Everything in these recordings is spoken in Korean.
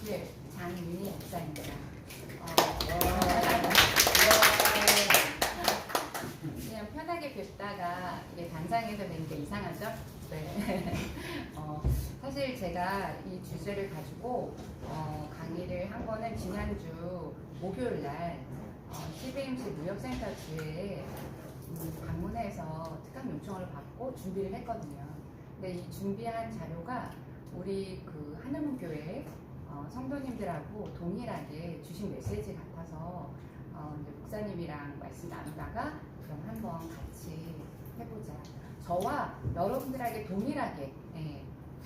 예, 장윤희 목사입니다. 그냥 편하게 뵙다가 이게 단상에서 뵈니까 이상하죠? 네. 사실 제가 이 주제를 가지고 강의를 한 거는 지난주 목요일 날 CBMC 무역센터 지회에 방문해서 특강 요청을 받고 준비를 했거든요. 근데 이 준비한 자료가 우리 그 하늘문교회 성도님들하고 동일하게 주신 메시지 같아서 이제 목사님이랑 말씀 나누다가 그럼 한번 같이 해보자. 저와 여러분들에게 동일하게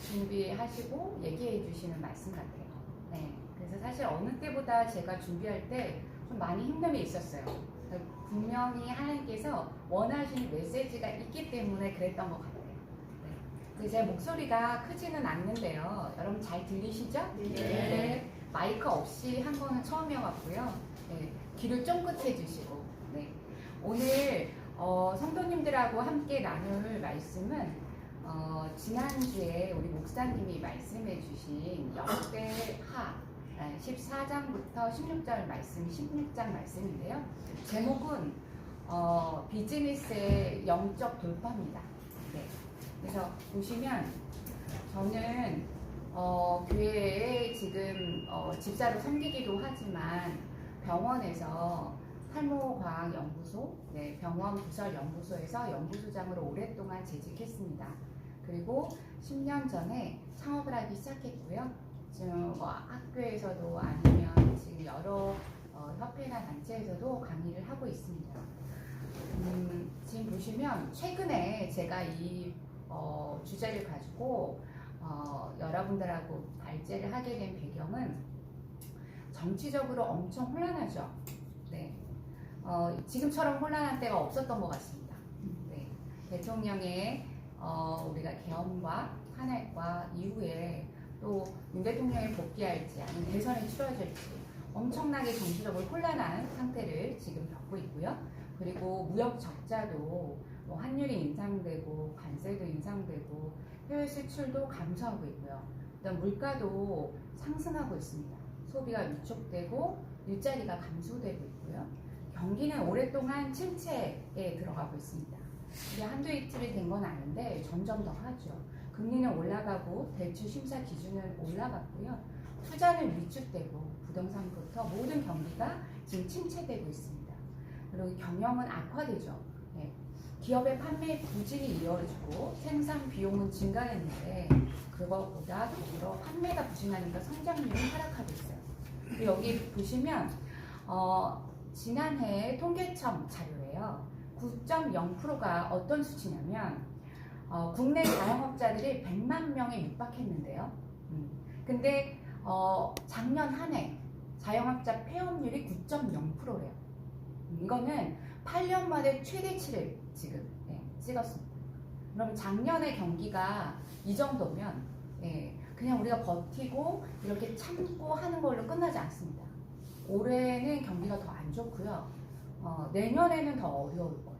준비하시고 얘기해 주시는 말씀 같아요. 그래서 사실 어느 때보다 제가 준비할 때 좀 많이 힘듦이 있었어요. 분명히 하나님께서 원하시는 메시지가 있기 때문에 그랬던 것 같아요. 제 목소리가 크지는 않는데요. 여러분 잘 들리시죠? 네. 마이크 없이 한 거는 처음이어갖고요. 귀를 쫑긋해 주시고. 오늘 성도님들하고 함께 나눌 말씀은 지난주에 우리 목사님이 말씀해 주신 역대하 14장부터 16절 말씀, 16장 말씀인데요. 제목은 비즈니스의 영적 돌파입니다. 그래서 보시면 저는 교회에 지금 집사로 섬기기도 하지만 병원에서 탈모과학연구소, 병원 부설연구소에서 연구소장으로 오랫동안 재직했습니다. 그리고 10년 전에 창업을 하기 시작했고요. 지금 학교에서도 아니면 지금 여러 협회나 단체에서도 강의를 하고 있습니다. 지금 보시면 최근에 제가 이 주제를 가지고 여러분들하고 발제를 하게 된 배경은 정치적으로 엄청 혼란하죠. 지금처럼 혼란한 때가 없었던 것 같습니다. 대통령의 우리가 개헌과 탄핵과 이후에 또 윤 대통령이 복귀할지 아니면 대선이 치러질지 엄청나게 정치적으로 혼란한 상태를 지금 겪고 있고요. 그리고 무역 적자도 환율이 인상되고 관세도 인상되고 해외 수출도 감소하고 있고요. 그다음 물가도 상승하고 있습니다. 소비가 위축되고 일자리가 감소되고 있고요. 경기는 오랫동안 침체에 들어가고 있습니다. 이게 한두 이틀이 된 건 아닌데 점점 더 하죠. 금리는 올라가고 대출 심사 기준은 올라갔고요. 투자는 위축되고 부동산부터 모든 경기가 지금 침체되고 있습니다. 그리고 경영은 악화되죠. 기업의 판매 부진이 이어지고 생산 비용은 증가했는데 그것보다 더불어 판매가 부진하니까 성장률은 하락하고 있어요. 여기 보시면 지난해 통계청 자료예요. 9.0%가 어떤 수치냐면 국내 자영업자들이 100만 명에 육박했는데요. 근데 작년 한 해 자영업자 폐업률이 9.0%래요. 이거는 8년 만에 최대치를 지금 찍었습니다. 그럼 작년의 경기가 이 정도면 그냥 우리가 버티고 이렇게 참고 하는 걸로 끝나지 않습니다. 올해는 경기가 더 안 좋고요. 내년에는 더 어려울 거예요.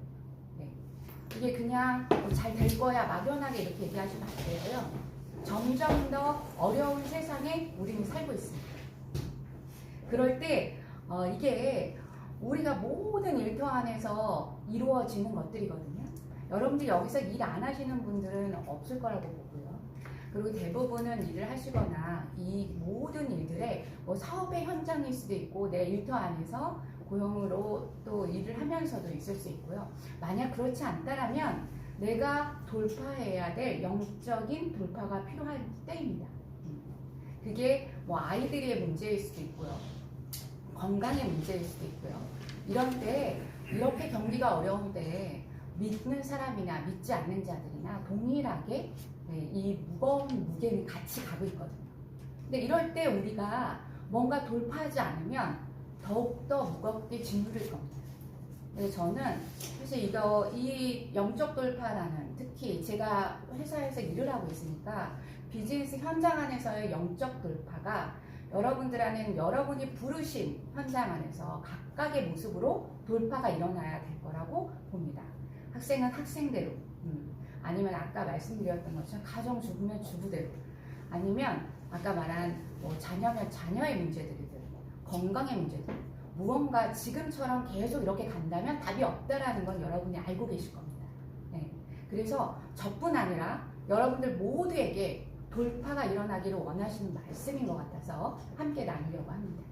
이게 그냥 잘 될 거야 막연하게 이렇게 얘기하시면 안 되고요. 점점 더 어려운 세상에 우리는 살고 있습니다. 그럴 때 이게 우리가 모든 일터 안에서 이루어지는 것들이거든요. 여러분들이 여기서 일 안 하시는 분들은 없을 거라고 보고요. 그리고 대부분은 일을 하시거나 이 모든 일들의 사업의 현장일 수도 있고 내 일터 안에서 고용으로 또 일을 하면서도 있을 수 있고요. 만약 그렇지 않다면 내가 돌파해야 될 영적인 돌파가 필요할 때입니다. 그게 아이들의 문제일 수도 있고요. 건강의 문제일 수도 있고요. 이런 때 이렇게 경기가 어려운데 믿는 사람이나 믿지 않는 자들이나 동일하게 이 무거운 무게는 같이 가고 있거든요. 근데 이럴 때 우리가 뭔가 돌파하지 않으면 더욱더 무겁게 짓누를 겁니다. 그래서 저는 사실 이 영적 돌파라는, 특히 제가 회사에서 일을 하고 있으니까 비즈니스 현장 안에서의 영적 돌파가 여러분들 안에는 여러분이 부르신 현장 안에서 각각의 모습으로 돌파가 일어나야 될 거라고 봅니다. 학생은 학생대로, 아니면 아까 말씀드렸던 것처럼 가정 주부면 주부대로, 아니면 아까 말한 뭐 자녀면 자녀의 문제들이든 건강의 문제들 무언가 지금처럼 계속 이렇게 간다면 답이 없다라는 건 여러분이 알고 계실 겁니다. 네. 그래서 저뿐 아니라 여러분들 모두에게 돌파가 일어나기를 원하시는 말씀인 것 같아서 함께 나누려고 합니다.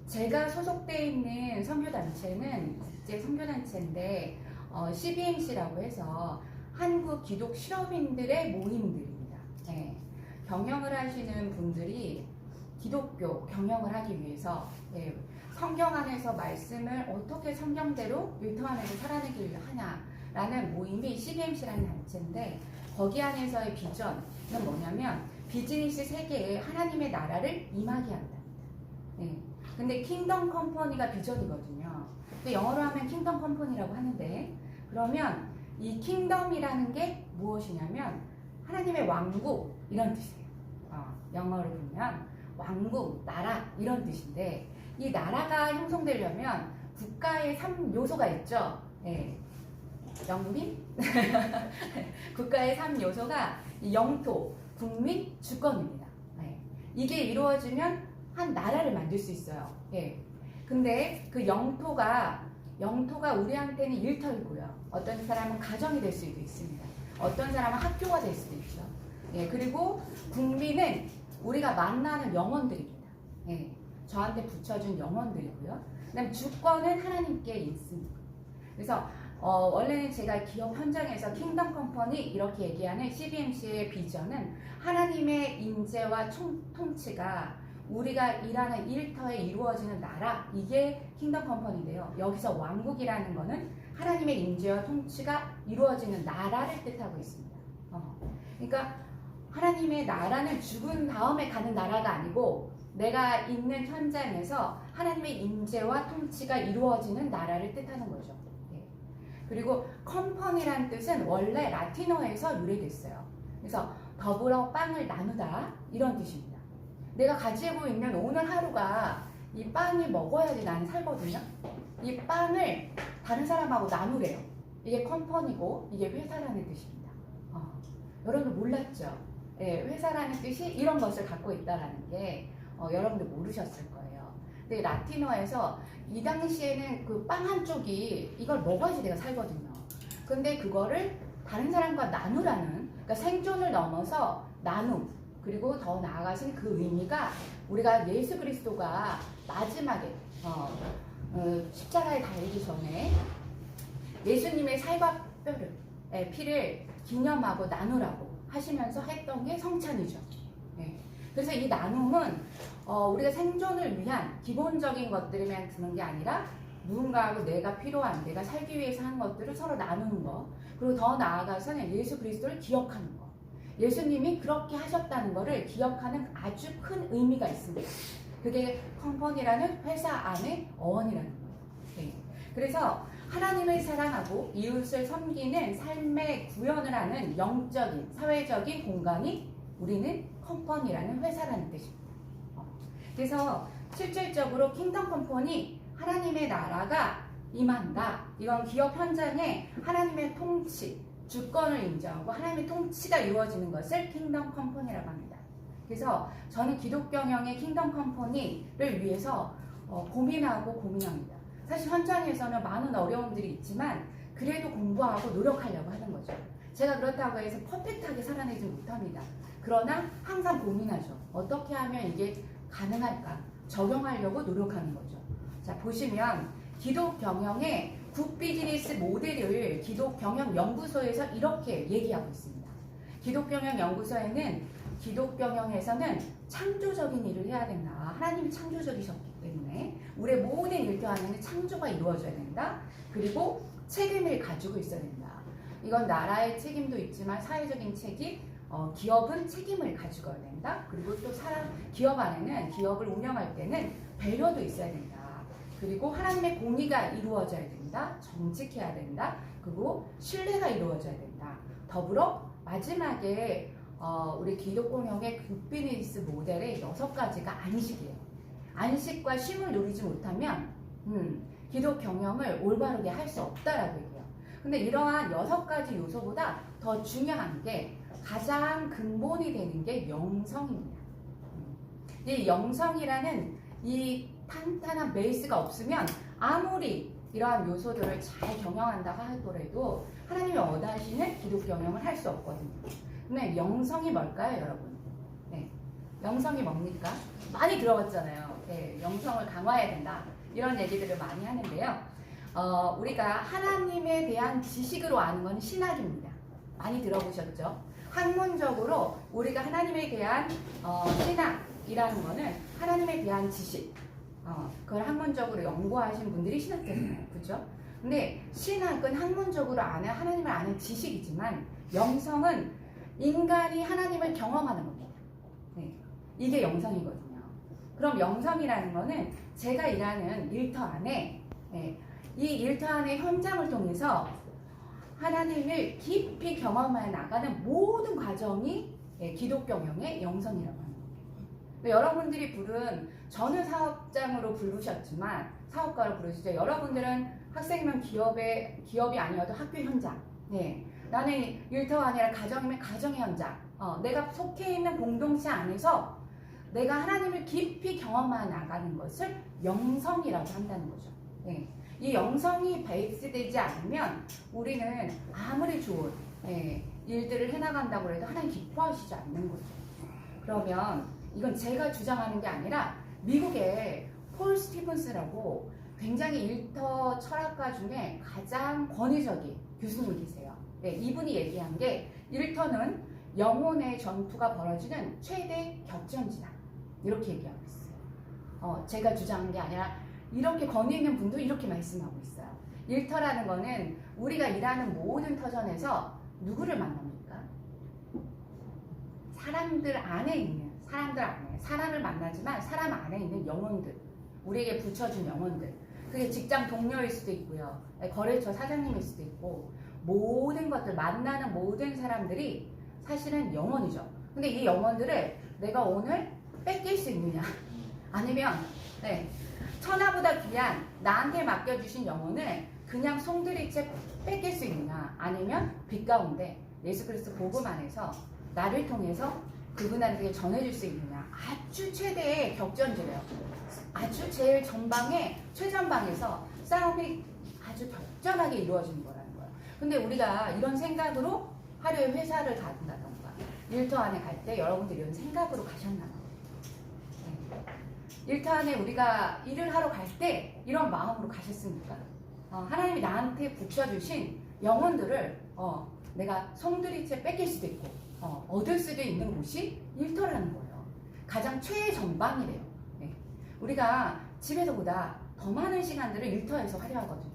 제가 소속되어 있는 선교단체는 국제 선교단체인데 CBMC라고 해서 한국 기독 실업인들의 모임들입니다. 네. 경영을 하시는 분들이 기독교 경영을 하기 위해서 성경 안에서 말씀을 어떻게 성경대로 일터 안에서 살아내기를 하냐라는 모임이 CBMC라는 단체인데 거기 안에서의 비전은 뭐냐면 비즈니스 세계에 하나님의 나라를 임하게 한다. 네. 근데 킹덤 컴퍼니가 비전이거든요. 근데 영어로 하면 킹덤 컴퍼니라고 하는데 그러면 이 킹덤이라는 게 무엇이냐면 하나님의 왕국 이런 뜻이에요. 영어로 보면 왕국, 나라 이런 뜻인데 이 나라가 형성되려면 국가의 3요소가 있죠. 네. 영민? 국가의 3요소가 영토, 국민, 주권입니다. 네. 이게 이루어지면 한 나라를 만들 수 있어요. 예. 근데 그 영토가 우리한테는 일터이고요. 어떤 사람은 가정이 될 수도 있습니다. 어떤 사람은 학교가 될 수도 있죠. 예. 그리고 국민은 우리가 만나는 영혼들입니다. 예. 저한테 붙여준 영혼들이고요. 그다음 주권은 하나님께 있습니다. 그래서 원래는 제가 기업 현장에서 킹덤 컴퍼니 이렇게 얘기하는 CBMC의 비전은 하나님의 인재와 통치가 우리가 일하는 일터에 이루어지는 나라 이게 킹덤 컴퍼니인데요. 여기서 왕국이라는 거는 하나님의 인재와 통치가 이루어지는 나라를 뜻하고 있습니다. 그러니까 하나님의 나라는 죽은 다음에 가는 나라가 아니고 내가 있는 현장에서 하나님의 인재와 통치가 이루어지는 나라를 뜻하는 거죠. 그리고 컴퍼니라는 뜻은 원래 라틴어에서 유래됐어요. 그래서 더불어 빵을 나누다 이런 뜻입니다. 내가 가지고 있는 오늘 하루가 이 빵이 먹어야지 나는 살거든요. 이 빵을 다른 사람하고 나누래요. 이게 컴퍼니고 이게 회사라는 뜻입니다. 여러분들 몰랐죠? 예, 회사라는 뜻이 이런 것을 갖고 있다는 게 여러분들 모르셨을 거예요. 근데 라틴어에서 이 당시에는 그 빵 한쪽이 이걸 먹어야지 내가 살거든요. 근데 그거를 다른 사람과 나누라는, 그러니까 생존을 넘어서 나눔, 그리고 더 나아가신 그 의미가 우리가 예수 그리스도가 마지막에 십자가에 달리기 전에 예수님의 살과 뼈를 피를 기념하고 나누라고 하시면서 했던 게 성찬이죠. 네. 그래서 이 나눔은 우리가 생존을 위한 기본적인 것들에만 드는 게 아니라 누군가하고 내가 필요한, 내가 살기 위해서 한 것들을 서로 나누는 거, 그리고 더 나아가서는 예수 그리스도를 기억하는 거, 예수님이 그렇게 하셨다는 것을 기억하는 아주 큰 의미가 있습니다. 그게 컴퍼니라는 회사 안의 어원이라는 거예요. 네. 그래서 하나님을 사랑하고 이웃을 섬기는 삶의 구현을 하는 영적인, 사회적인 공간이 우리는 컴퍼니라는 회사라는 뜻입니다. 그래서 실질적으로 킹덤 컴퍼니, 하나님의 나라가 임한다. 이건 기업 현장에 하나님의 통치, 주권을 인정하고 하나님의 통치가 이루어지는 것을 킹덤 컴퍼니라고 합니다. 그래서 저는 기독 경영의 킹덤 컴퍼니를 위해서 고민합니다. 사실 현장에서는 많은 어려움들이 있지만 그래도 공부하고 노력하려고 하는 거죠. 제가 그렇다고 해서 퍼펙트하게 살아내지 못합니다. 그러나 항상 고민하죠. 어떻게 하면 이게 가능할까? 적용하려고 노력하는 거죠. 자, 보시면 기독 경영의 굿 비즈니스 모델을 기독 경영 연구소에서 이렇게 얘기하고 있습니다. 기독 경영 연구소에는 기독 경영에서는 창조적인 일을 해야 된다. 하나님이 창조적이셨기 때문에 우리의 모든 일터 안에는 창조가 이루어져야 된다. 그리고 책임을 가지고 있어야 된다. 이건 나라의 책임도 있지만 사회적인 책임, 기업은 책임을 가지고 가야 된다. 그리고 또 기업 안에는 기업을 운영할 때는 배려도 있어야 된다. 그리고 하나님의 공의가 이루어져야 된다. 정직해야 된다. 그리고 신뢰가 이루어져야 된다. 더불어 마지막에 우리 기독 경영의 굿 비즈니스 모델의 6가지가 안식이에요. 안식과 쉼을 누리지 못하면 기독 경영을 올바르게 할 수 없다라고 얘기해요. 근데 이러한 6가지 요소보다 더 중요한 게 가장 근본이 되는 게 영성입니다. 이 영성이라는 이 탄탄한 베이스가 없으면 아무리 이러한 요소들을 잘 경영한다 하더라도 하나님이 원하시는 기독 경영을 할 수 없거든요. 근데 영성이 뭘까요, 여러분? 네, 영성이 뭡니까? 많이 들어봤잖아요. 네, 영성을 강화해야 된다. 이런 얘기들을 많이 하는데요. 우리가 하나님에 대한 지식으로 아는 건 신학입니다. 많이 들어보셨죠? 학문적으로 우리가 하나님에 대한 신학이라는 거는 하나님에 대한 지식, 그걸 학문적으로 연구하신 분들이 신학자잖아요. 그죠? 근데 신학은 학문적으로 아는 하나님을 아는 지식이지만 영성은 인간이 하나님을 경험하는 겁니다. 네, 이게 영성이거든요. 그럼 영성이라는 거는 제가 일하는 일터 안에 이 일터 안의 현장을 통해서 하나님을 깊이 경험해 나가는 모든 과정이 기독 경영의 영성이라고 합니다. 여러분들이 부른, 저는 사업장으로 부르셨지만 사업가로 부르시죠. 여러분들은 학생이면 기업이 아니어도 학교 현장, 나는 일터가 아니라 가정이면 가정의 현장, 내가 속해 있는 공동체 안에서 내가 하나님을 깊이 경험해 나가는 것을 영성이라고 한다는 거죠. 이 영성이 베이스되지 않으면 우리는 아무리 좋은 일들을 해나간다고 해도 하나님 기뻐하시지 않는 거죠. 그러면 이건 제가 주장하는 게 아니라 미국의 폴 스티븐스라고 굉장히 일터 철학가 중에 가장 권위적인 교수님이세요. 이분이 얘기한 게 일터는 영혼의 전투가 벌어지는 최대 격전지다. 이렇게 얘기하고 있어요. 제가 주장한 게 아니라 이렇게 권위 있는 분도 이렇게 말씀하고 있어요. 일터라는 거는 우리가 일하는 모든 터전에서 누구를 만납니까? 사람들 안에 있는, 사람을 만나지만 사람 안에 있는 영혼들, 우리에게 붙여준 영혼들, 그게 직장 동료일 수도 있고요, 거래처 사장님일 수도 있고, 모든 것들, 만나는 모든 사람들이 사실은 영혼이죠. 근데 이 영혼들을 내가 오늘 뺏길 수 있느냐, 아니면 천하보다 귀한 나한테 맡겨주신 영혼을 그냥 송두리째 뺏길 수 있느냐, 아니면 빛 가운데 예수 그리스도 복음 안에서 나를 통해서 그분한테 전해줄 수 있느냐. 아주 최대의 격전지래요. 아주 제일 전방에, 최전방에서 싸움이 아주 격전하게 이루어지는 거라는 거예요. 근데 우리가 이런 생각으로 하루에 회사를 간다던가 일터 안에 갈 때 여러분들이 이런 생각으로 가셨나 봐요. 일터 안에 우리가 일을 하러 갈 때 이런 마음으로 가셨습니까? 하나님이 나한테 붙여주신 영혼들을 내가 송두리째 뺏길 수도 있고 얻을 수도 있는 곳이 일터라는 거예요. 가장 최전방이래요. 우리가 집에서보다 더 많은 시간들을 일터에서 활용하거든요.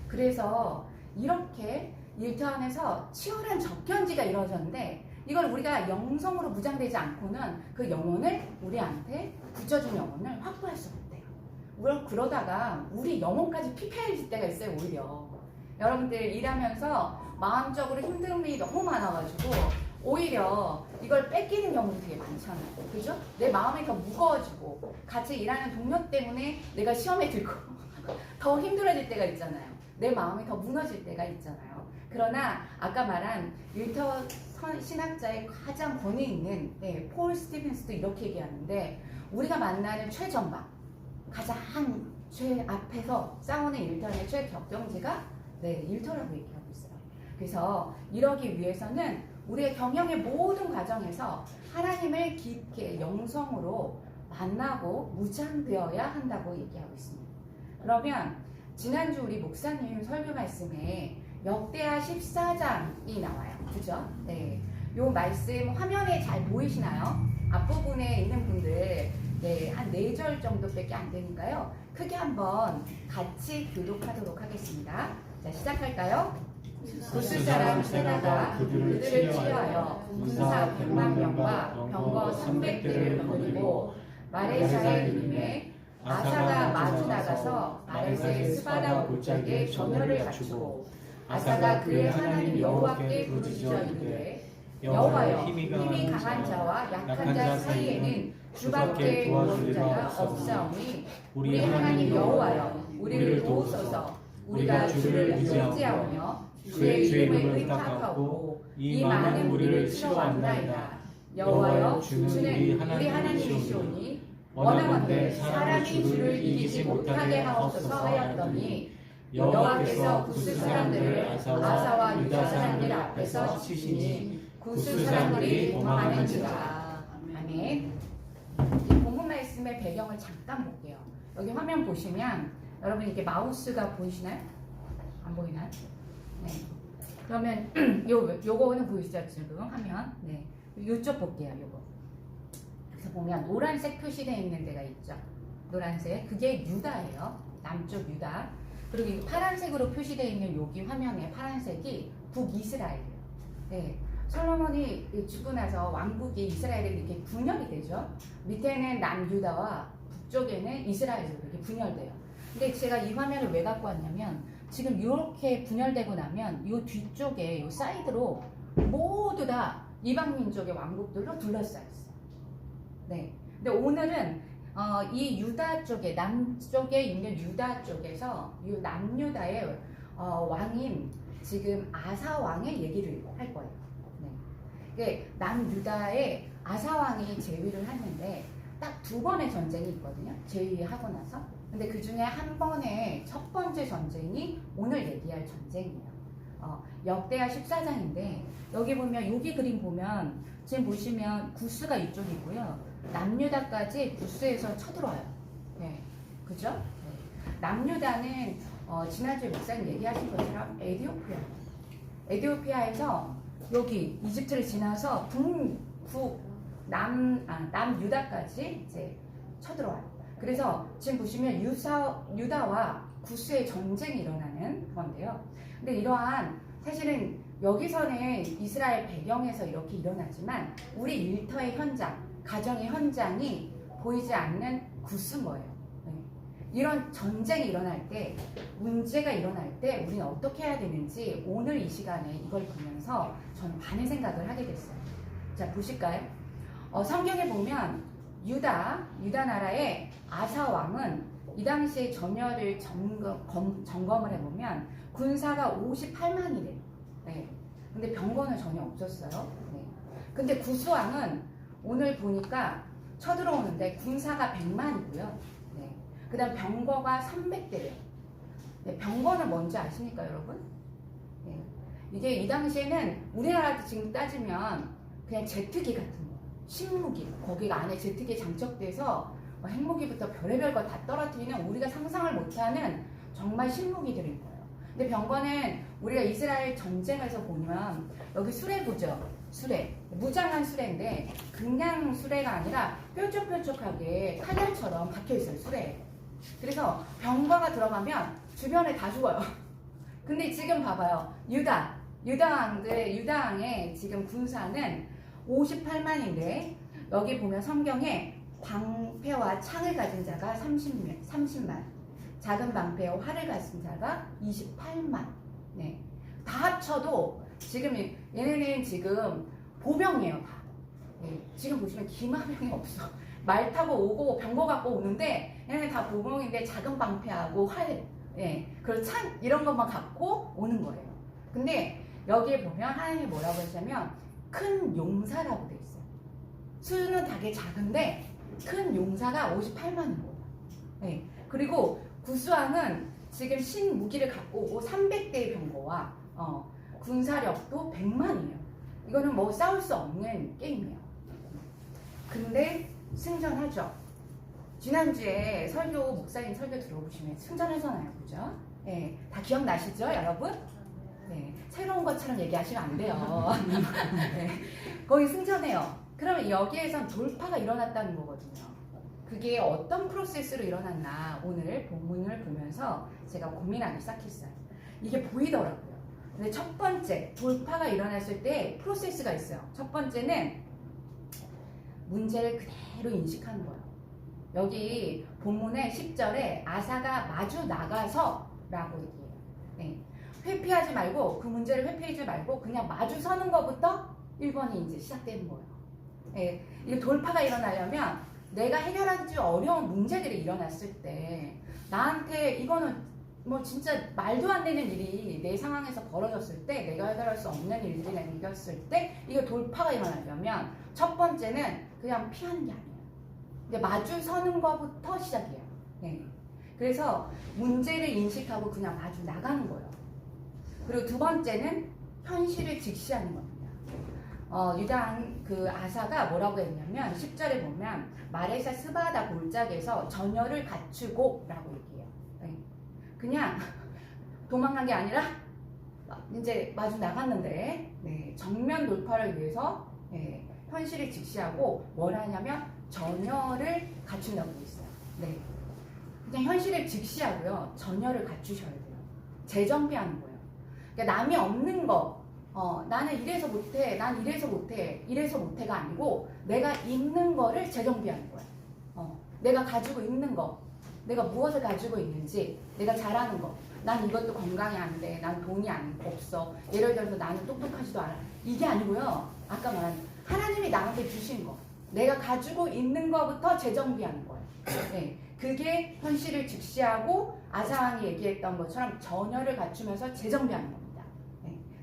그래서 이렇게 일터 안에서 치열한 적견지가 이루어졌는데 이걸 우리가 영성으로 무장되지 않고는 그 영혼을 우리한테 붙여준 영혼을 확보할 수 없대요. 그러다가 우리 영혼까지 피폐해질 때가 있어요. 오히려 여러분들 일하면서 마음적으로 힘든 일이 너무 많아가지고 오히려 이걸 뺏기는 경우도 되게 많잖아요. 그죠? 내 마음이 더 무거워지고 같이 일하는 동료 때문에 내가 시험에 들고 더 힘들어질 때가 있잖아요. 내 마음이 더 무너질 때가 있잖아요. 그러나 아까 말한 일터 신학자의 가장 권위 있는 폴 스티븐스도 이렇게 얘기하는데 우리가 만나는 최전방, 가장 최 앞에서 싸우는 일터의 최격경지가 일터라고 얘기하고 있어요. 그래서 이러기 위해서는 우리의 경영의 모든 과정에서 하나님을 깊게 영성으로 만나고 무장되어야 한다고 얘기하고 있습니다. 그러면 지난주 우리 목사님 설교 말씀에 역대하 14장이 나와요. 그죠? 요 말씀 화면에 잘 보이시나요? 앞부분에 있는 분들 한 4절 정도밖에 안 되니까요. 크게 한번 같이 교독하도록 하겠습니다. 자, 시작할까요? 구스 사람 세라가 그들을 치려하여 군사 100만 명과 병거 300대를 거두고 마레사에 이름에 아사가 마주 나가서 마레사의 스바다 골짜기에 전열을 갖추고 아사가 그의 하나님 여호와께 부르짖어 이르되 여호와여 힘이 강한 자와 약한 자 사이에는 주밖에 도와줄 자가 없사오니 우리 하나님 여호와여 우리를 도우소서. 우리가 주를 의지하오며 주의 이름을 의탁하고 이 많은 무리를 치러왔나이다. 여호와여 주는 우리 하나님이시오니 원하건대 사람이 주를 이기지 못하게 하옵소서 하였더니 여호와께서 구스 사람들을 아사와 유다 사람들 앞에서 치시니 구스 사람들이 도망하는지라. 아멘. 이 본문 말씀의 배경을 잠깐 볼게요. 여기 화면 보시면 여러분 이게 마우스가 보이시나요? 안 보이나요? 네. 그러면 요거는 보이시죠 지금 화면? 네. 요쪽 볼게요. 요거. 그래서 보면 노란색 표시되어 있는 데가 있죠. 노란색. 그게 유다예요. 남쪽 유다. 그리고 이 파란색으로 표시되어 있는 여기 화면에 파란색이 북이스라엘이에요. 네. 솔로몬이 죽고 나서 왕국이 이스라엘이 이렇게 분열이 되죠. 밑에는 남유다와 북쪽에는 이스라엘로 이렇게 분열돼요. 근데 제가 이 화면을 왜 갖고 왔냐면 지금 이렇게 분열되고 나면 이 뒤쪽에 이 사이드로 모두 다 이방 민족의 왕국들로 둘러싸여 있어요. 네. 근데 오늘은 이 유다 쪽에 남쪽에 있는 유다 쪽에서 이 남유다의 왕인 지금 아사 왕의 얘기를 할 거예요. 네. 남유다의 아사 왕이 제위를 하는데 딱 두 번의 전쟁이 있거든요. 제위하고 나서. 근데 그 중에 한 번의 첫 번째 전쟁이 오늘 얘기할 전쟁이에요. 역대하 14장인데 여기 보면 여기 그림 보면 지금 보시면 구스가 이쪽이고요. 남유다까지 구스에서 쳐들어와요. 네, 그죠? 네. 남유다는 지난주에 목사님 얘기하신 것처럼 에티오피아에서 여기 이집트를 지나서 남유다까지 이제 쳐들어와요. 그래서 지금 보시면 유다와 구스의 전쟁이 일어나는 건데요. 근데 이러한 사실은 여기서는 이스라엘 배경에서 이렇게 일어나지만 우리 일터의 현장, 가정의 현장이 보이지 않는 구스인 거예요. 네. 이런 전쟁이 일어날 때, 문제가 일어날 때 우리는 어떻게 해야 되는지 오늘 이 시간에 이걸 보면서 저는 많은 생각을 하게 됐어요. 자, 보실까요? 성경에 보면 유다 나라의 아사 왕은 이 당시에 전열을 점검을 해보면 군사가 58만이래요. 네. 근데 병거는 전혀 없었어요. 네. 근데 구스 왕은 오늘 보니까 쳐들어오는데 군사가 100만이고요. 네. 그 다음 병거가 300대래요. 네. 병거는 뭔지 아십니까, 여러분? 네. 이게 이 당시에는 우리나라도 지금 따지면 그냥 제트기 같은 거. 신무기, 거기가 안에 제트기에 장착돼서 핵무기부터 별의별 거 다 떨어뜨리는 우리가 상상을 못하는 정말 신무기들인 거예요. 근데 병거는 우리가 이스라엘 전쟁에서 보면 여기 수레부죠. 수레. 무장한 수레인데 그냥 수레가 아니라 뾰족뾰족하게 칼날처럼 박혀있어요. 수레에. 그래서 병거가 들어가면 주변에 다 죽어요. 근데 지금 봐봐요. 유다왕의 지금 군사는 58만인데 여기 보면 성경에 방패와 창을 가진 자가 30만, 작은 방패와 활을 가진 자가 28만. 네. 다 합쳐도 지금 얘네는 지금 보병이에요. 다. 네. 지금 보시면 기마병이 없어. 말 타고 오고 병거 갖고 오는데 얘네는 다 보병인데 작은 방패하고 활, 네. 그리고 창 이런 것만 갖고 오는 거예요. 근데 여기에 보면 하나님이 뭐라고 하시냐면 큰 용사라고 돼 있어요. 수는 되게 작은데 큰 용사가 58만인 거예요. 네. 그리고 구스왕은 지금 신무기를 갖고 오고 300대의 병거와 군사력도 100만이에요. 이거는 뭐 싸울 수 없는 게임이에요. 근데 승전하죠. 지난주에 목사님 설교 들어보시면 승전하잖아요. 그죠? 네. 다 기억나시죠, 여러분? 네. 새로운 것처럼 얘기하시면 안 돼요. 네. 거기 승전해요. 그러면 여기에선 돌파가 일어났다는 거거든요. 그게 어떤 프로세스로 일어났나 오늘 본문을 보면서 제가 고민하기 시작했어요. 이게 보이더라고요. 근데 첫 번째 돌파가 일어났을 때 프로세스가 있어요. 첫 번째는 문제를 그대로 인식하는 거예요. 여기 본문의 10절에 아사가 마주 나가서 라고 얘기해요. 네. 회피하지 말고 그 문제를 회피하지 말고 그냥 마주 서는 것부터 1번이 이제 시작되는 거예요. 네. 이 돌파가 일어나려면 내가 해결하기 어려운 문제들이 일어났을 때 나한테 이거는 뭐 진짜 말도 안 되는 일이 내 상황에서 벌어졌을 때, 내가 해결할 수 없는 일들이 생겼을 때 이게 돌파가 일어나려면 첫 번째는 그냥 피하는 게 아니에요. 이제 마주 서는 것부터 시작이에요. 네. 그래서 문제를 인식하고 그냥 마주 나가는 거예요. 그리고 두 번째는 현실을 직시하는 겁니다. 유당 그 아사가 뭐라고 했냐면 10절에 보면 마레샤 스바다 골짜기에서 전열을 갖추고 라고 얘기해요. 네. 그냥 도망간 게 아니라 이제 마주 나갔는데 네, 정면 돌파를 위해서 네, 현실을 직시하고 뭘 하냐면 전열을 갖춘다고 있어요. 네. 그냥 현실을 직시하고요. 전열을 갖추셔야 돼요. 재정비하는 거예요. 그러니까 남이 없는 거 나는 이래서 못해, 난 이래서 못해, 이래서 못해가 아니고 내가 있는 거를 재정비하는 거야. 내가 가지고 있는 거, 내가 무엇을 가지고 있는지, 내가 잘하는 거, 난 이것도 건강이 안 돼, 난 돈이 없어, 예를 들어서 나는 똑똑하지도 않아. 이게 아니고요. 아까 말한 하나님이 나한테 주신 거, 내가 가지고 있는 거부터 재정비하는 거예요. 네, 그게 현실을 직시하고 아사왕이 얘기했던 것처럼 전열을 갖추면서 재정비하는 겁니다.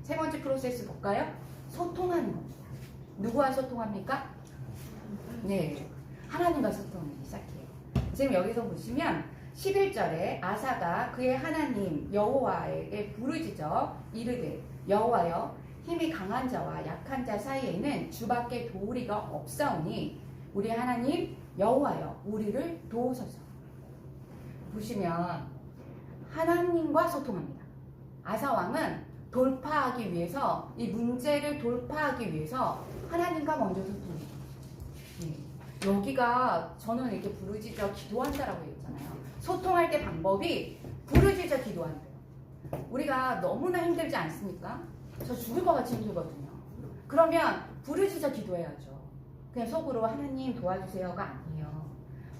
세 번째 프로세스 볼까요? 소통하는 겁니다. 누구와 소통합니까? 네, 하나님과 소통하기 시작해요. 지금 여기서 보시면 11절에 아사가 그의 하나님 여호와에게 부르짖어 이르되 여호와여 힘이 강한 자와 약한 자 사이에는 주밖에 도우리가 없사오니 우리 하나님 여호와여 우리를 도우소서. 보시면 하나님과 소통합니다. 아사 왕은 돌파하기 위해서, 이 문제를 돌파하기 위해서 하나님과 먼저 소통해요. 네. 여기가 저는 이렇게 부르짖어 기도한다라고 했잖아요. 소통할 때 방법이 부르짖어 기도한대요. 우리가 너무나 힘들지 않습니까? 저 죽을 것 같이 힘들거든요. 그러면 부르짖어 기도해야죠. 그냥 속으로 하나님 도와주세요가 아니에요.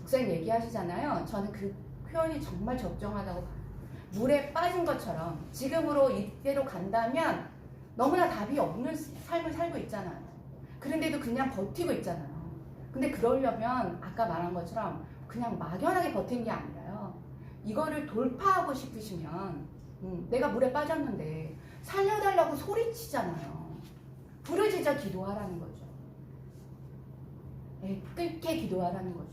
목사님 얘기하시잖아요. 저는 그 표현이 정말 적정하다고 봐요. 물에 빠진 것처럼 지금으로 이대로 간다면 너무나 답이 없는 삶을 살고 있잖아요. 그런데도 그냥 버티고 있잖아요. 근데 그러려면 아까 말한 것처럼 그냥 막연하게 버틴 게 아니라요. 이거를 돌파하고 싶으시면 내가 물에 빠졌는데 살려달라고 소리치잖아요. 부르짖어 기도하라는 거죠. 끓게 기도하라는 거죠.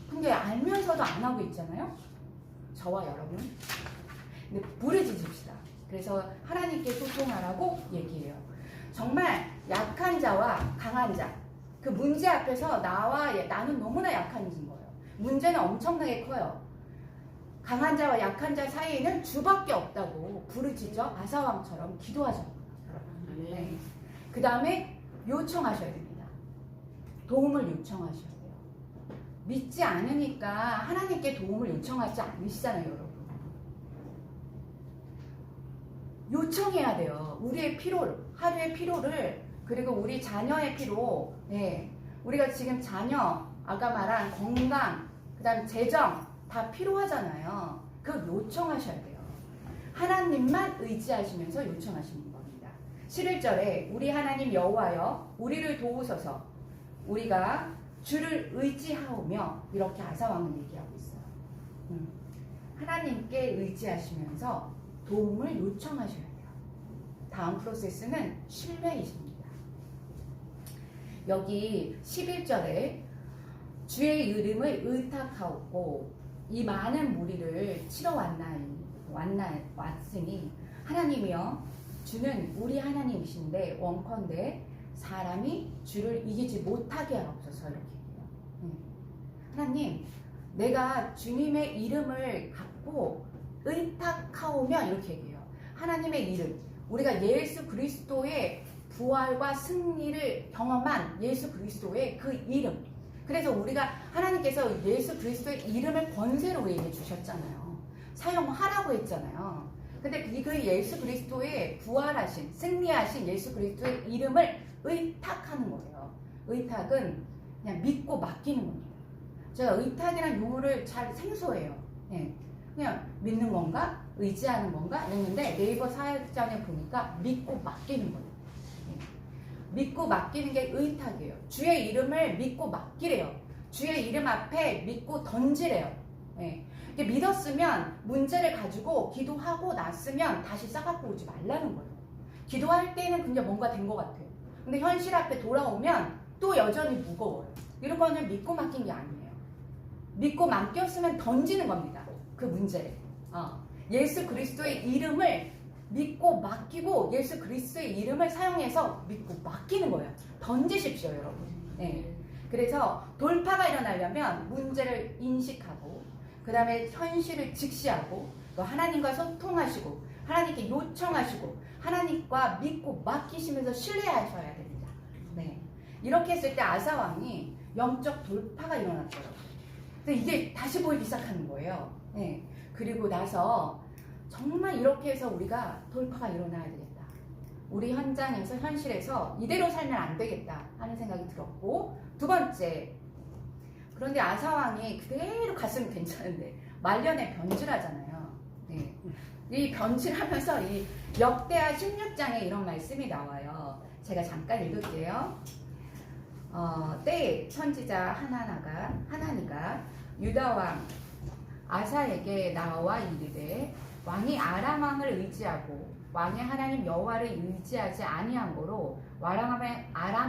근데 알면서도 안 하고 있잖아요. 저와 여러분. 근데 부르짖읍시다. 그래서 하나님께 소통하라고 얘기해요. 정말 약한 자와 강한 자, 그 문제 앞에서 나는 너무나 약한 거예요. 문제는 엄청나게 커요. 강한 자와 약한 자 사이에는 주밖에 없다고 부르짖어 아사왕처럼 기도하셔야 돼요. 네. 그 다음에 요청하셔야 됩니다. 도움을 요청하셔야 돼요. 믿지 않으니까 하나님께 도움을 요청하지 않으시잖아요, 여러분. 요청해야 돼요. 우리의 피로를, 하루의 피로를, 그리고 우리 자녀의 피로, 네. 우리가 지금 자녀, 아까 말한 건강, 그 다음 재정, 다 필요하잖아요. 그걸 요청하셔야 돼요. 하나님만 의지하시면서 요청하시는 겁니다. 11절에 우리 하나님 여호와여 우리를 도우소서 우리가 주를 의지하오며 이렇게 아사왕은 얘기하고 있어요. 하나님께 의지하시면서 도움을 요청하셔야 돼요. 다음 프로세스는 신뢰이십니다. 여기 11절에 주의 이름을 의탁하옵고 이 많은 무리를 치러 왔으니 하나님이여 주는 우리 하나님이신데 원컨대 사람이 주를 이기지 못하게 하옵소서 이렇게 해요. 하나님 내가 주님의 이름을 갖고 의탁하오며 이렇게 얘기해요. 하나님의 이름, 우리가 예수 그리스도의 부활과 승리를 경험한 예수 그리스도의 그 이름. 그래서 우리가 하나님께서 예수 그리스도의 이름을 권세로 우리에게 주셨잖아요. 사용하라고 했잖아요. 근데 그 예수 그리스도의 부활하신, 승리하신 예수 그리스도의 이름을 의탁하는 거예요. 의탁은 그냥 믿고 맡기는 겁니다. 제가 의탁이라는 용어를 잘 생소해요. 네. 그냥 믿는 건가? 의지하는 건가? 이랬는데 네이버 사역장에 보니까 믿고 맡기는 거예요. 네. 믿고 맡기는 게 의탁이에요. 주의 이름을 믿고 맡기래요. 주의 이름 앞에 믿고 던지래요. 네. 이게 믿었으면 문제를 가지고 기도하고 났으면 다시 싸갖고 오지 말라는 거예요. 기도할 때는 그냥 뭔가 된 것 같아요. 근데 현실 앞에 돌아오면 또 여전히 무거워요. 이런 거는 믿고 맡긴 게 아니에요. 믿고 맡겼으면 던지는 겁니다. 그 문제를. 예수 그리스도의 이름을 믿고 맡기고 예수 그리스도의 이름을 사용해서 믿고 맡기는 거예요. 던지십시오, 여러분. 네. 그래서 돌파가 일어나려면 문제를 인식하고 그 다음에 현실을 직시하고 또 하나님과 소통하시고 하나님께 요청하시고 하나님과 믿고 맡기시면서 신뢰하셔야 됩니다. 네. 이렇게 했을 때 아사 왕이 영적 돌파가 일어났더라고요. 근데 이게 다시 보이기 시작하는 거예요. 네. 그리고 나서 정말 이렇게 해서 우리가 돌파가 일어나야 되겠다. 우리 현장에서 현실에서 이대로 살면 안 되겠다 하는 생각이 들었고, 두 번째, 그런데 아사왕이 그대로 갔으면 괜찮은데 말년에 변질하잖아요. 네. 이 변질하면서 이 역대하 16장에 이런 말씀이 나와요. 제가 잠깐 읽을게요. 때에 선지자 하나니가 유다왕 아사에게 나와 이르되 왕이 아람 왕을 의지하고 왕의 하나님 여호와를 의지하지 아니한 거로 아람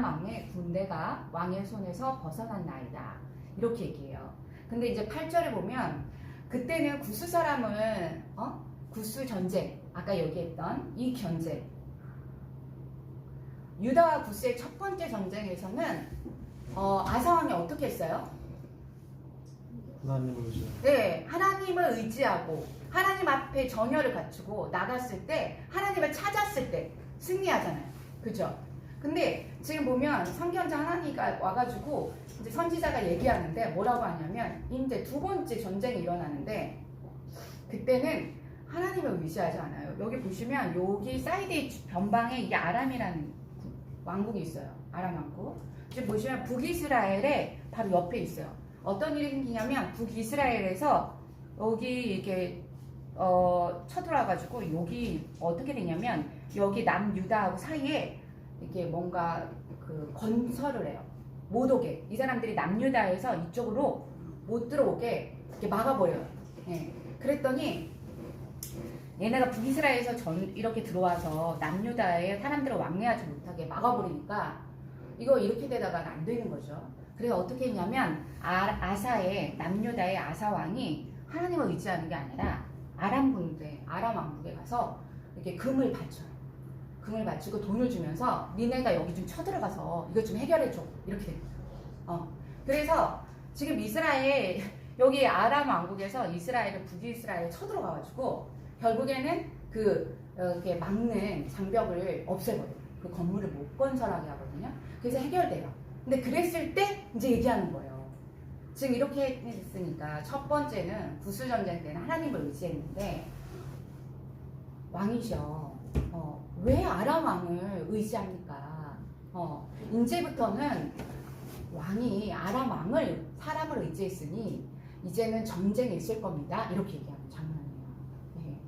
왕의 군대가 왕의 손에서 벗어났나이다. 이렇게 얘기해요. 근데 이제 8절에 보면 그때는 구스 사람은 구스 전쟁, 아까 얘기했던 이 전쟁, 유다와 구스의 첫 번째 전쟁에서는 아사 왕이 어떻게 했어요? 하나님을 의지하고. 네, 하나님을 의지하고 하나님 앞에 전열을 갖추고 나갔을 때 하나님을 찾았을 때 승리하잖아요. 그죠? 근데 지금 보면 선견자 하나니가 와가지고 이제 선지자가 얘기하는데 뭐라고 하냐면 이제 두 번째 전쟁이 일어나는데 그때는 하나님을 의지하지 않아요. 여기 보시면 여기 사이드 변방에 이 아람이라는 왕국이 있어요. 아람 왕국. 지금 보시면 북이스라엘의 바로 옆에 있어요. 어떤 일이 생기냐면 북이스라엘에서 여기 이렇게 쳐들어와가지고 여기 어떻게 되냐면 여기 남유다하고 사이에 이렇게 뭔가 그 건설을 해요. 못 오게. 이 사람들이 남유다에서 이쪽으로 못 들어오게 이렇게 막아버려요. 예. 그랬더니 얘네가 북이스라엘에서 이렇게 들어와서 남유다에 사람들을 왕래하지 못하게 막아버리니까 이거 이렇게 되다가는 안 되는 거죠. 그래서 어떻게 했냐면 아사의 남유다의 아사 왕이 하나님을 의지하는 게 아니라 아람 왕국에 가서 이렇게 금을 바쳐요. 금을 바치고 돈을 주면서 니네가 여기 좀 쳐들어가서 이것 좀 해결해줘. 이렇게 돼요. 그래서 지금 이스라엘 여기 아람 왕국에서 이스라엘을 북이스라엘에 쳐들어가가지고 결국에는 이렇게 막는 장벽을 없애버려요. 그 건물을 못 건설하게 하거든요. 그래서 해결돼요. 근데 그랬을 때 이제 얘기하는 거예요. 지금 이렇게 했으니까 첫 번째는 구스전쟁 때는 하나님을 의지했는데 왕이셔. 왜 아람 왕을 의지합니까? 이제부터는 왕이 아람 왕을 사람을 의지했으니 이제는 전쟁이 있을 겁니다. 이렇게 얘기하는 장면이에요. 네.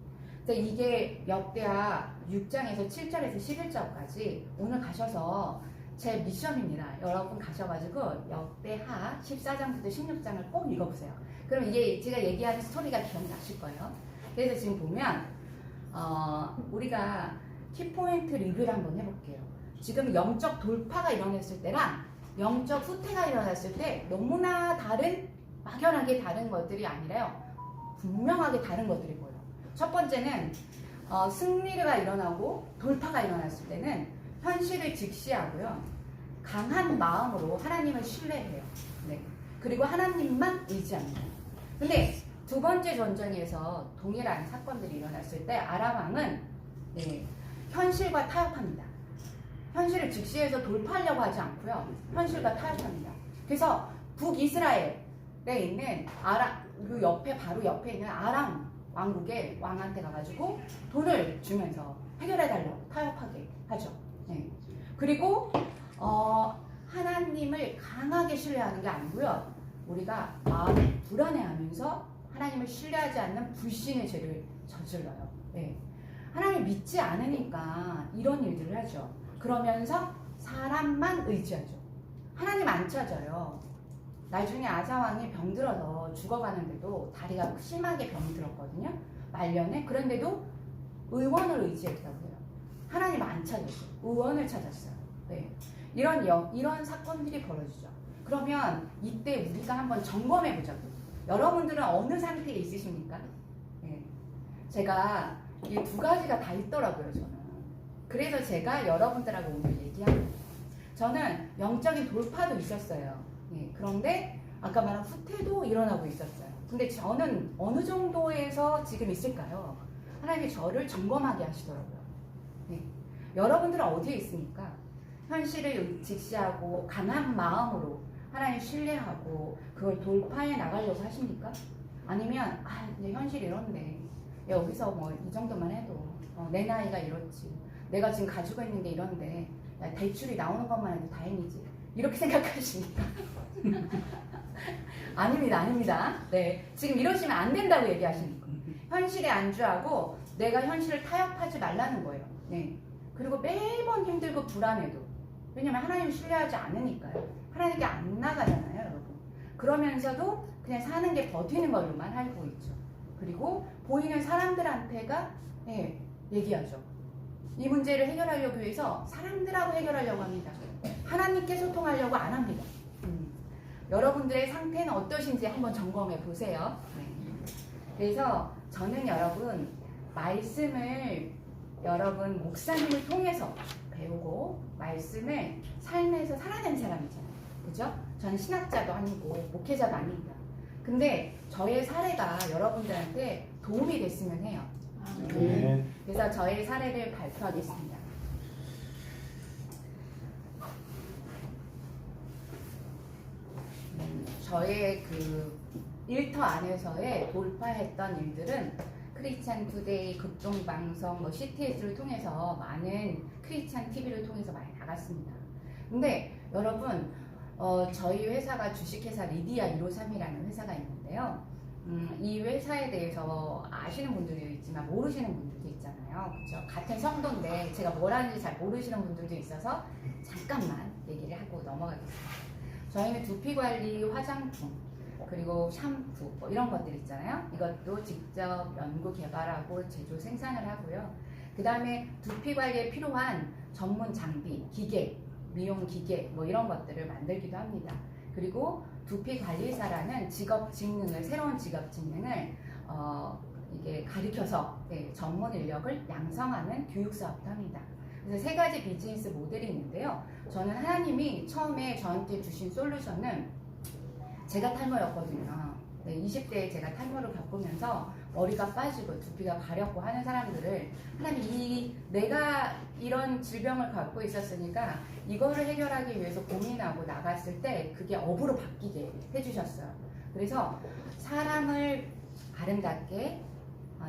그래서 이게 역대하 6장에서 7절에서 11절까지 오늘 가셔서 제 미션입니다. 여러분 가셔가지고 역대하 14장부터 16장을 꼭 읽어보세요. 그럼 이게 제가 얘기하는 스토리가 기억나실 거예요. 그래서 지금 보면 우리가 키포인트 리뷰를 한번 해볼게요. 지금 영적 돌파가 일어났을 때랑 영적 후퇴가 일어났을 때 너무나 막연하게 다른 것들이 아니라요. 분명하게 다른 것들이 보여요. 첫 번째는 승리가 일어나고 돌파가 일어났을 때는 현실을 직시하고요. 강한 마음으로 하나님을 신뢰해요. 네. 그리고 하나님만 의지합니다. 근데 두 번째 전쟁에서 동일한 사건들이 일어났을 때 아람 왕은 현실과 타협합니다. 현실을 직시해서 돌파하려고 하지 않고요. 현실과 타협합니다. 그래서 북이스라엘에 있는 그 바로 옆에 있는 아람 왕국의 왕한테 가가지고 돈을 주면서 해결해달라고 타협하게 하죠. 네. 그리고 하나님을 강하게 신뢰하는 게 아니고요. 우리가 마음을 불안해하면서 하나님을 신뢰하지 않는 불신의 죄를 저질러요. 네. 하나님 믿지 않으니까 이런 일들을 하죠. 그러면서 사람만 의지하죠. 하나님 안 찾아요. 나중에 아사왕이 병들어서 죽어가는데도 다리가 심하게 병들었거든요. 말년에. 그런데도 의원을 의지했다고 해요. 하나님 안 찾았어요. 의원을 찾았어요. 네. 이런 사건들이 벌어지죠. 그러면 이때 우리가 한번 점검해 보자고. 여러분들은 어느 상태에 있으십니까? 네. 제가 이 두 가지가 다 있더라고요, 저는. 그래서 제가 여러분들하고 오늘 얘기합니다. 저는 영적인 돌파도 있었어요. 예, 그런데 아까 말한 후퇴도 일어나고 있었어요. 근데 저는 어느 정도에서 지금 있을까요? 하나님이 저를 점검하게 하시더라고요. 예. 여러분들은 어디에 있습니까? 현실을 직시하고 강한 마음으로 하나님 신뢰하고 그걸 돌파해 나가려고 하십니까? 아니면 이제 현실이 이런데 여기서 뭐 이 정도만 해도 내 나이가 이렇지, 내가 지금 가지고 있는 게 이런데 대출이 나오는 것만 해도 다행이지, 이렇게 생각하십니까? 아닙니다. 네, 지금 이러시면 안 된다고 얘기하시는 거예요. 현실에 안주하고 내가 현실을 타협하지 말라는 거예요. 네. 그리고 매번 힘들고 불안해도, 왜냐면 하나님 신뢰하지 않으니까요. 하나님께 안 나가잖아요, 여러분. 그러면서도 그냥 사는 게 버티는 걸로만 알고 있죠. 그리고 보이는 사람들한테가 얘기하죠. 이 문제를 해결하려고 해서 사람들하고 해결하려고 합니다. 하나님께 소통하려고 안 합니다. 여러분들의 상태는 어떠신지 한번 점검해 보세요. 네. 그래서 저는 여러분 말씀을 여러분 목사님을 통해서 배우고 말씀을 삶에서 살아낸 사람이잖아요. 그죠? 저는 신학자도 아니고 목회자도 아닙니다. 근데 저의 사례가 여러분들한테 도움이 됐으면 해요. 그래서 저의 사례를 발표하겠습니다. 저의 그 일터 안에서의 돌파했던 일들은 크리스찬 투데이, 극동방송, 뭐 CTS를 통해서 많은 크리스찬 TV를 통해서 많이 나갔습니다. 근데 여러분, 저희 회사가 주식회사 리디아 153이라는 회사가 있는데요. 이 회사에 대해서 아시는 분들도 있지만 모르시는 분들도 있잖아요. 그렇죠? 같은 성도인데 제가 뭘 하는지 잘 모르시는 분들도 있어서 잠깐만 얘기를 하고 넘어가겠습니다. 저희는 두피관리, 화장품, 그리고 샴푸 뭐 이런 것들 있잖아요. 이것도 직접 연구 개발하고 제조 생산을 하고요. 그 다음에 두피관리에 필요한 전문 장비, 기계, 미용 기계 뭐 이런 것들을 만들기도 합니다. 그리고 두피관리사라는 직업 직능을, 새로운 직업 직능을 이게 가르쳐서 전문 인력을 양성하는 교육 사업도 합니다. 그래서 세 가지 비즈니스 모델이 있는데요. 저는 하나님이 처음에 저한테 주신 솔루션은, 제가 탈모였거든요. 20대에 제가 탈모를 겪으면서 머리가 빠지고 두피가 가렵고 하는 사람들을 하나님이 내가 이런 질병을 갖고 있었으니까 이거를 해결하기 위해서 고민하고 나갔을 때 그게 업으로 바뀌게 해주셨어요. 그래서 사람을 아름답게,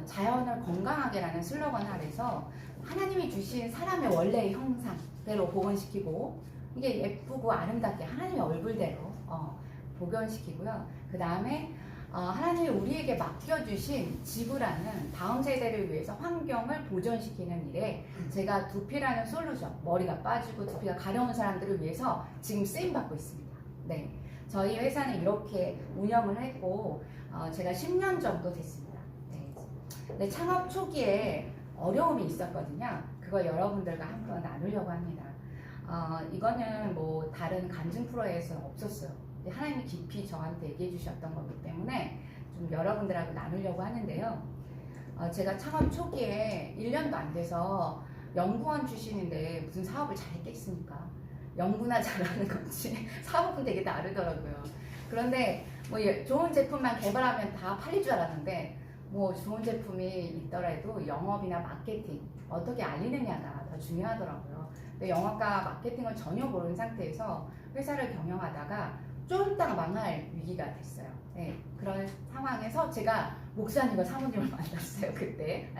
자연을 건강하게라는 슬로건 아래서 하나님이 주신 사람의 원래의 형상대로 복원시키고, 이게 예쁘고 아름답게 하나님의 얼굴대로 복원시키고요. 그 다음에 하나님이 우리에게 맡겨주신 지구라는 다음 세대를 위해서 환경을 보존시키는 일에 제가 두피라는 솔루션, 머리가 빠지고 두피가 가려운 사람들을 위해서 지금 쓰임받고 있습니다. 네, 저희 회사는 이렇게 운영을 했고 제가 10년 정도 됐습니다. 네. 근데 창업 초기에 어려움이 있었거든요. 그거 여러분들과 한번 나누려고 합니다. 이거는 뭐 다른 간증 프로에서는 없었어요. 하나님이 깊이 저한테 얘기해 주셨던 거기 때문에 좀 여러분들하고 나누려고 하는데요. 제가 창업 초기에 1년도 안 돼서 연구원 출신인데 무슨 사업을 잘했겠습니까? 연구나 잘하는 건지 사업은 되게 다르더라고요. 그런데 뭐 좋은 제품만 개발하면 다 팔릴 줄 알았는데, 뭐 좋은 제품이 있더라도 영업이나 마케팅, 어떻게 알리느냐가 더 중요하더라고요. 근데 영업과 마케팅을 전혀 모르는 상태에서 회사를 경영하다가 좀 있다가 망할 위기가 됐어요. 네, 그런 상황에서 제가 목사님과 사모님을 만났어요. 그때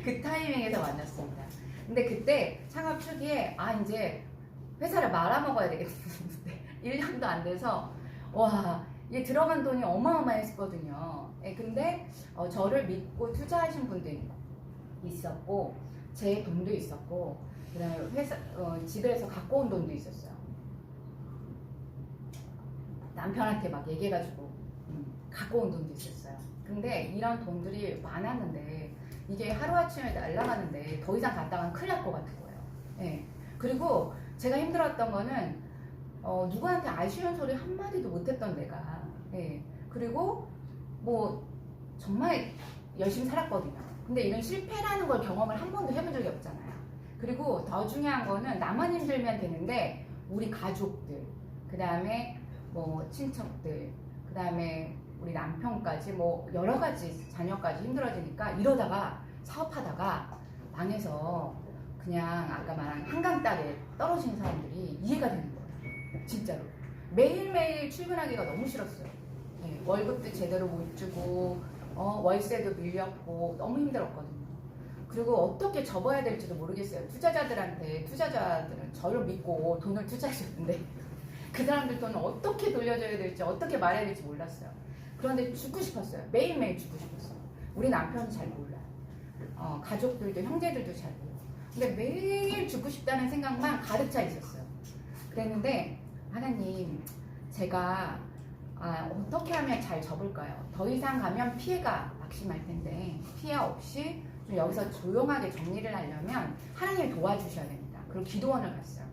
그 타이밍에서 만났습니다. 근데 그때 창업 초기에 이제 회사를 말아먹어야 되겠는데 1년도 안 돼서 이게 들어간 돈이 어마어마했거든요. 근데 저를 믿고 투자하신 분들이 있었고, 제 돈도 있었고, 그다음에 회사 집에서 갖고 온 돈도 있었어요. 남편한테 막 얘기해가지고 갖고 온 돈도 있었어요. 근데 이런 돈들이 많았는데 이게 하루아침에 날아가는데 더 이상 갔다가는 큰일 날 것 같은 거예요. 예. 그리고 제가 힘들었던 거는 누구한테 아쉬운 소리 한마디도 못했던 내가. 예. 그리고 뭐 정말 열심히 살았거든요. 근데 이런 실패라는 걸 경험을 한 번도 해본 적이 없잖아요. 그리고 더 중요한 거는 나만 힘들면 되는데 우리 가족들, 그 다음에 뭐 친척들, 그 다음에 우리 남편까지 뭐 여러 가지 자녀까지 힘들어지니까 이러다가 사업하다가 망해서 그냥 아까 말한 한강땅에 떨어지는 사람들이 이해가 되는 거예요. 진짜로. 매일매일 출근하기가 너무 싫었어요. 네, 월급도 제대로 못 주고 월세도 밀렸고 너무 힘들었거든요. 그리고 어떻게 접어야 될지도 모르겠어요. 투자자들은 저를 믿고 돈을 투자해줬는데 그 사람들 돈을 어떻게 돌려줘야 될지 어떻게 말해야 될지 몰랐어요. 그런데 죽고 싶었어요. 매일매일 죽고 싶었어요. 우리 남편은 잘 몰라요. 가족들도 형제들도 잘 몰라요. 근데 매일 죽고 싶다는 생각만 가득 차 있었어요. 그랬는데 하나님, 제가 어떻게 하면 잘 접을까요? 더 이상 가면 피해가 막심할 텐데 피해 없이 좀 여기서 조용하게 정리를 하려면 하나님이 도와주셔야 됩니다. 그리고 기도원을 갔어요.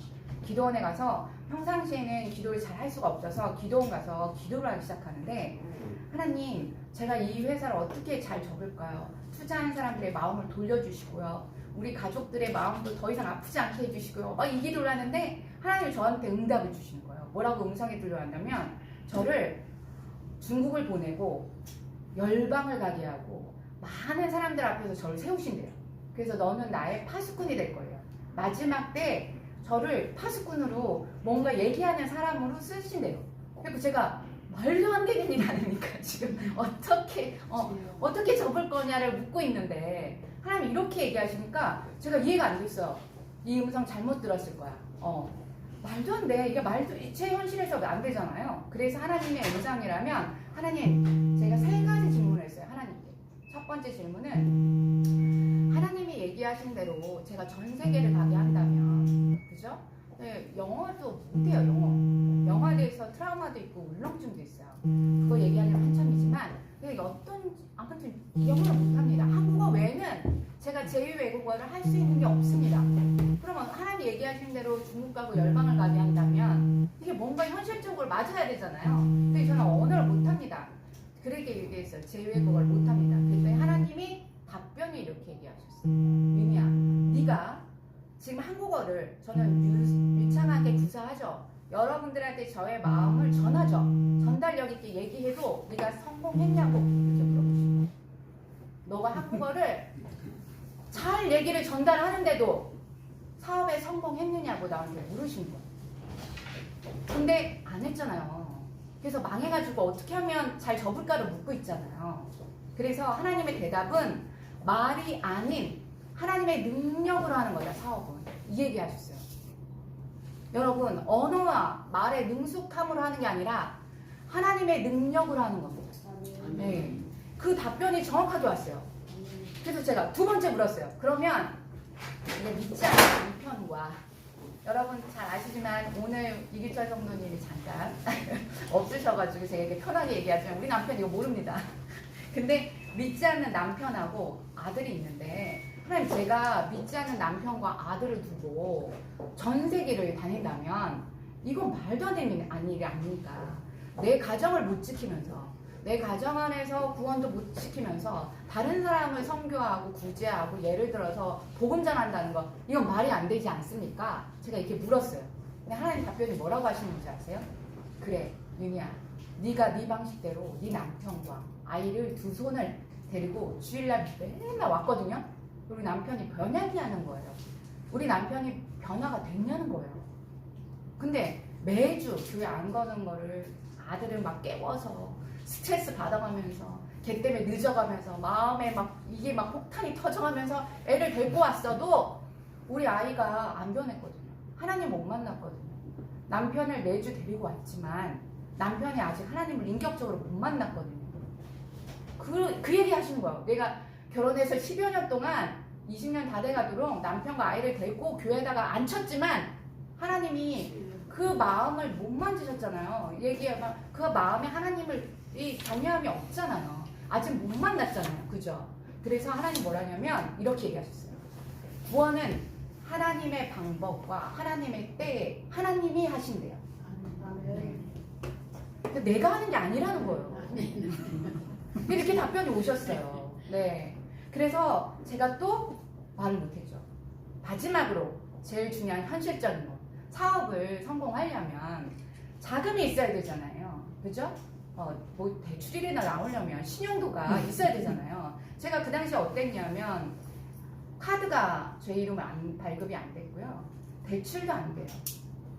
기도원에 가서 평상시에는 기도를 잘 할 수가 없어서 기도원 가서 기도를 하기 시작하는데 하나님, 제가 이 회사를 어떻게 잘 접을까요? 투자한 사람들의 마음을 돌려주시고요. 우리 가족들의 마음도 더 이상 아프지 않게 해주시고요. 이 기도를 하는데 하나님이 저한테 응답을 주시는 거예요. 뭐라고 음성이 들려왔냐면 저를 중국을 보내고 열방을 가게 하고 많은 사람들 앞에서 저를 세우신대요. 그래서 너는 나의 파수꾼이 될 거예요. 마지막 때 저를 파수꾼으로 뭔가 얘기하는 사람으로 쓰신대요. 그리고 제가 말도 안 되는 일 아닙니까? 지금 어떻게 접을 거냐를 묻고 있는데 하나님 이렇게 얘기하시니까 제가 이해가 안 됐어요. 이 음성 잘못 들었을 거야. 말도 안 돼. 이게 제 현실에서 안 되잖아요. 그래서 하나님의 음성이라면 하나님, 제가 세 가지 질문을 했어요. 하나님께. 첫 번째 질문은 하나님이 얘기하신 대로 제가 전 세계를 가게 한다면, 그죠? 네, 영어도 못해요. 영어에 대해서 트라우마도 있고 울렁증도 있어요. 그거 얘기하려면 한참이지만 아무튼 영어를 못합니다. 한국어 외에는 제가 제2 외국어를 할 수 있는 게 없습니다. 그러면 하나님 얘기하신 대로 중국 가고 열방을 가게 한다면 이게 뭔가 현실적으로 맞아야 되잖아요. 근데 저는 언어를 못합니다. 그렇게 얘기했어요. 제2 외국어를 못합니다. 그랬더니 하나님이 답변이 이렇게 얘기하셨어요. 윤희야, 네가 지금 한국어를 저는 유창하게 구사하죠. 여러분들한테 저의 마음을 전하죠. 전달력 있게 얘기해도 네가 성공했냐고 이렇게 물어보시는 거예요. 너가 한국어를 잘 얘기를 전달하는데도 사업에 성공했느냐고 나한테 물으신 거예요. 근데 안 했잖아요. 그래서 망해가지고 어떻게 하면 잘 접을까를 묻고 있잖아요. 그래서 하나님의 대답은 말이 아닌 하나님의 능력으로 하는 거다, 사업은. 이 얘기 하셨어요. 여러분, 언어와 말의 능숙함으로 하는 게 아니라 하나님의 능력으로 하는 겁니다. 네. 그 답변이 정확하게 왔어요. 그래서 제가 두 번째 물었어요. 그러면 이제 믿지 않는 남편과, 여러분 잘 아시지만 오늘 이기철 성도님이 잠깐 없으셔가지고 제가 이렇게 편하게 얘기하지만 우리 남편 이거 모릅니다. 근데 믿지 않는 남편하고 아들이 있는데, 하나님, 제가 믿지 않는 남편과 아들을 두고 전 세계를 다닌다면 이건 말도 안 되는 일이 아닙니까? 내 가정을 못 지키면서, 내 가정 안에서 구원도 못 지키면서 다른 사람을 선교하고 구제하고 예를 들어서 복음 전한다는 거, 이건 말이 안 되지 않습니까? 제가 이렇게 물었어요. 근데 하나님 답변이 뭐라고 하시는지 아세요? 그래, 윤희야, 네가 네 방식대로 네 남편과 아이를 두 손을 데리고 주일날 맨날 왔거든요. 우리 남편이 변했냐는 거예요. 우리 남편이 변화가 됐냐는 거예요. 근데 매주 교회 안 가는 거를 아들을 막 깨워서 스트레스 받아가면서 걔 때문에 늦어가면서 마음에 이게 폭탄이 터져가면서 애를 데리고 왔어도 우리 아이가 안 변했거든요. 하나님 못 만났거든요. 남편을 매주 데리고 왔지만 남편이 아직 하나님을 인격적으로 못 만났거든요. 그 얘기 하시는 거예요. 내가 결혼해서 10여 년 동안 20년 다 돼가도록 남편과 아이를 데리고 교회에다가 앉혔지만 하나님이 그 마음을 못 만지셨잖아요. 얘기하면 그 마음에 하나님을 이 경외함이 없잖아요. 아직 못 만났잖아요. 그죠? 그래서 하나님 뭐라냐면 이렇게 얘기하셨어요. 구원은 하나님의 방법과 하나님의 때에 하나님이 하신대요. 네. 근데 내가 하는 게 아니라는 거예요. 이렇게 답변이 오셨어요. 네. 그래서 제가 또 말을 못했죠. 마지막으로 제일 중요한 현실적인 거. 사업을 성공하려면 자금이 있어야 되잖아요. 그죠? 뭐 대출이나 나오려면 신용도가 있어야 되잖아요. 제가 그 당시에 어땠냐면 카드가 제 이름은 발급이 안 됐고요. 대출도 안 돼요.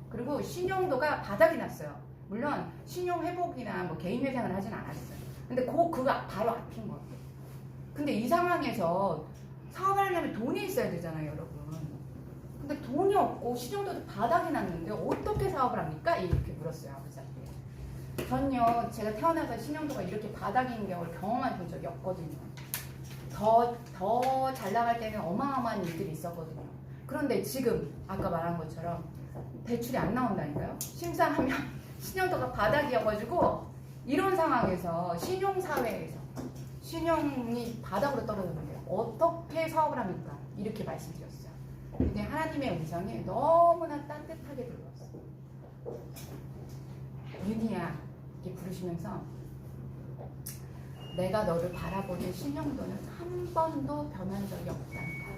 그리고 신용도가 바닥이 났어요. 물론 신용 회복이나 뭐 개인 회생을 하진 않았어요. 근데 그거 바로 앞인 거예요. 근데 이 상황에서 사업을 하려면 돈이 있어야 되잖아요, 여러분. 근데 돈이 없고 신용도도 바닥이 났는데 어떻게 사업을 합니까? 이렇게 물었어요, 아버지한테. 전요, 제가 태어나서 신용도가 이렇게 바닥인 경우를 경험해 본 적이 없거든요. 더 잘 나갈 때는 어마어마한 일들이 있었거든요. 그런데 지금 아까 말한 것처럼 대출이 안 나온다니까요. 심사하면 신용도가 바닥이어가지고 이런 상황에서 신용사회에서 신용이 바닥으로 떨어졌는데 어떻게 사업을 합니까? 이렇게 말씀드렸어요. 근데 하나님의 음성이 너무나 따뜻하게 들어왔어요. 윤희야 이렇게 부르시면서 내가 너를 바라보는 신용도는 한 번도 변한 적이 없단다.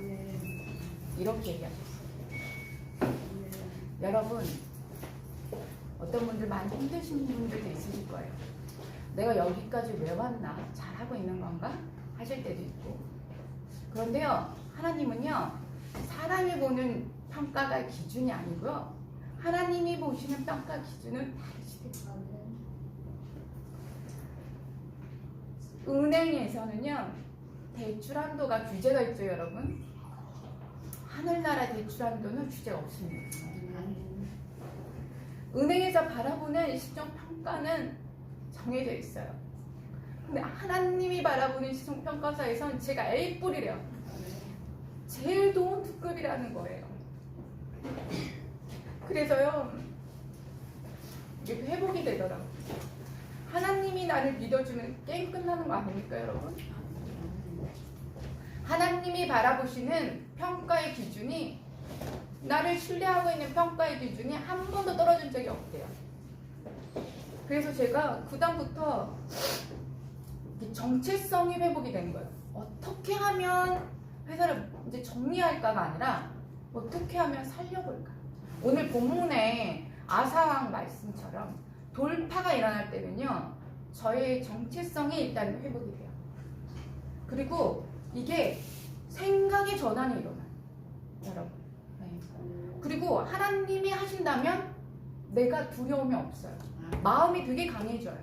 이렇게 얘기하셨어요. 여러분 어떤 분들 많이 힘드신 분들도 있으실 거예요. 내가 여기까지 왜 왔나? 잘하고 있는 건가? 하실 때도 있고. 그런데요, 하나님은요, 사람이 보는 평가가 기준이 아니고요, 하나님이 보시는 평가 기준은 다르시대요. 은행에서는요, 대출 한도가 규제가 있죠, 여러분. 하늘나라 대출 한도는 규제가 없습니다. 은행에서 바라보는 시정평가는 정해져 있어요. 근데 하나님이 바라보는 시정평가사에선 제가 A뿔이래요. 제일 좋은 특급이라는 거예요. 그래서요, 이게 회복이 되더라고요. 하나님이 나를 믿어주면 게임 끝나는 거 아닙니까, 여러분? 하나님이 바라보시는 평가의 기준이, 나를 신뢰하고 있는 평가의 기준이 한 번도 떨어진 적이 없대요. 그래서 제가 그다음부터 정체성이 회복이 된 거예요. 어떻게 하면 회사를 이제 정리할까가 아니라 어떻게 하면 살려볼까. 오늘 본문에 아사왕 말씀처럼 돌파가 일어날 때는요, 저의 정체성이 일단 회복이 돼요. 그리고 이게 생각의 전환이 일어나요, 여러분. 네. 그리고 하나님이 하신다면 내가 두려움이 없어요. 마음이 되게 강해져요.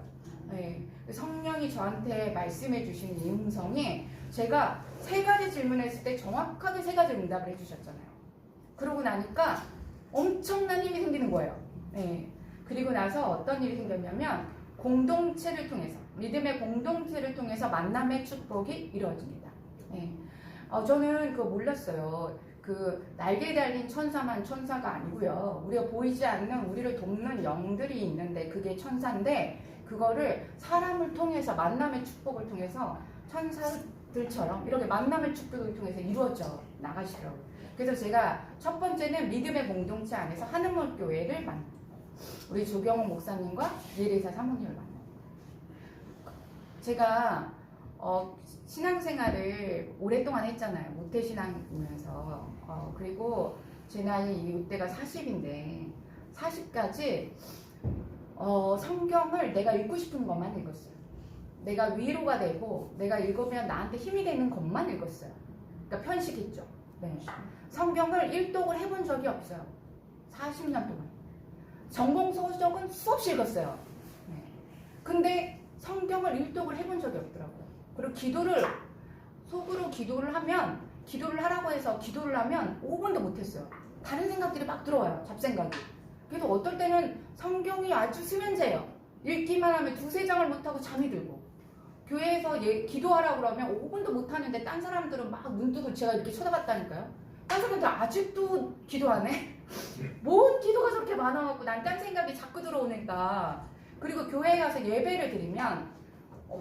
네. 성령이 저한테 말씀해 주신 이 음성이, 제가 3가지 질문했을 때 정확하게 3가지 응답을 해주셨잖아요. 그러고 나니까 엄청난 힘이 생기는 거예요. 네. 그리고 나서 어떤 일이 생겼냐면, 공동체를 통해서, 믿음의 공동체를 통해서 만남의 축복이 이루어집니다. 네. 저는 그거 몰랐어요. 그 날개 달린 천사만 천사가 아니고요. 우리가 보이지 않는 우리를 돕는 영들이 있는데 그게 천사인데, 그거를 사람을 통해서, 만남의 축복을 통해서 천사들처럼 이렇게 만남의 축복을 통해서 이루어져 나가시더라고요. 그래서 제가 첫 번째는 믿음의 공동체 안에서 하늘문 교회를 우리 조경호 목사님과 예리사 사모님을 만나요. 제가 신앙생활을 오랫동안 했잖아요. 모태신앙이면서. 그리고 제 나이 이때가 40인데 40까지 성경을 내가 읽고 싶은 것만 읽었어요. 내가 위로가 되고 내가 읽으면 나한테 힘이 되는 것만 읽었어요. 그러니까 편식했죠. 네. 성경을 일독을 해본 적이 없어요. 40년 동안. 전공 서적은 수없이 읽었어요. 네. 근데 성경을 일독을 해본 적이 없더라고요. 그리고 기도를 속으로 기도를 하라고 해서 기도를 하면 5분도 못했어요. 다른 생각들이 막 들어와요. 잡생각이. 그래서 어떨 때는 성경이 아주 수면제예요. 읽기만 하면 2-3장을 못하고 잠이 들고, 교회에서 기도하라고 그러면 5분도 못하는데 딴 사람들은 막 눈 뜨고 제가 이렇게 쳐다봤다니까요. 선생님들 아직도 기도 안 해? 뭔 기도가 저렇게 많아갖고 난 딴 생각이 자꾸 들어오니까. 그리고 교회에 가서 예배를 드리면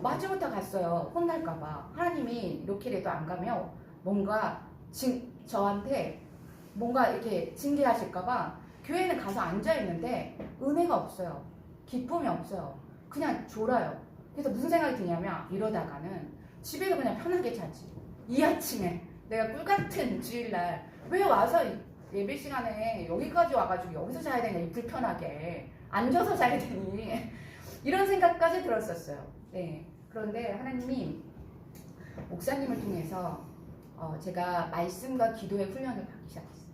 마지못해 갔어요. 혼날까봐. 하나님이 이렇게라도 안 가면 뭔가 저한테 뭔가 이렇게 징계하실까봐 교회는 가서 앉아있는데 은혜가 없어요. 기쁨이 없어요. 그냥 졸아요. 그래서 무슨 생각이 드냐면 이러다가는 집에도 그냥 편하게 자지. 이 아침에 내가 꿀같은 주일날 왜 와서 예배 시간에 여기까지 와가지고 여기서 자야 되냐, 이 불편하게 앉아서 자야 되니 이런 생각까지 들었었어요. 네. 그런데 하나님이 목사님을 통해서 제가 말씀과 기도의 훈련을 받기 시작했어요.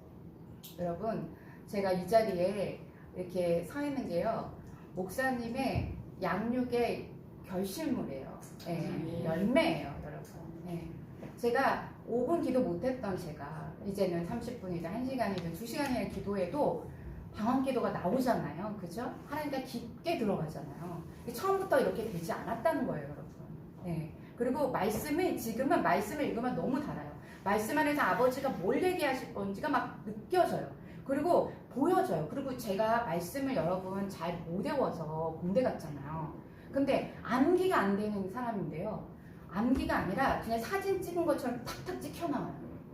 여러분, 제가 이 자리에 이렇게 서 있는 게요, 목사님의 양육의 결실물이에요. 네. 열매예요, 여러분. 네. 제가 5분 기도 못했던 제가 이제는 30분이든 1시간이든 2시간이나 기도해도 방언 기도가 나오잖아요. 그죠? 하나님과 깊게 들어가잖아요. 처음부터 이렇게 되지 않았다는 거예요, 여러분. 네. 그리고 지금은 말씀을 읽으면 너무 달아요. 말씀 안에서 아버지가 뭘 얘기하실 건지가 막 느껴져요. 그리고 보여져요. 그리고 제가 말씀을 여러분 잘 못 외워서 공대 갔잖아요. 근데 암기가 안 되는 사람인데요. 암기가 아니라 그냥 사진 찍은 것처럼 탁탁 찍혀 나와요.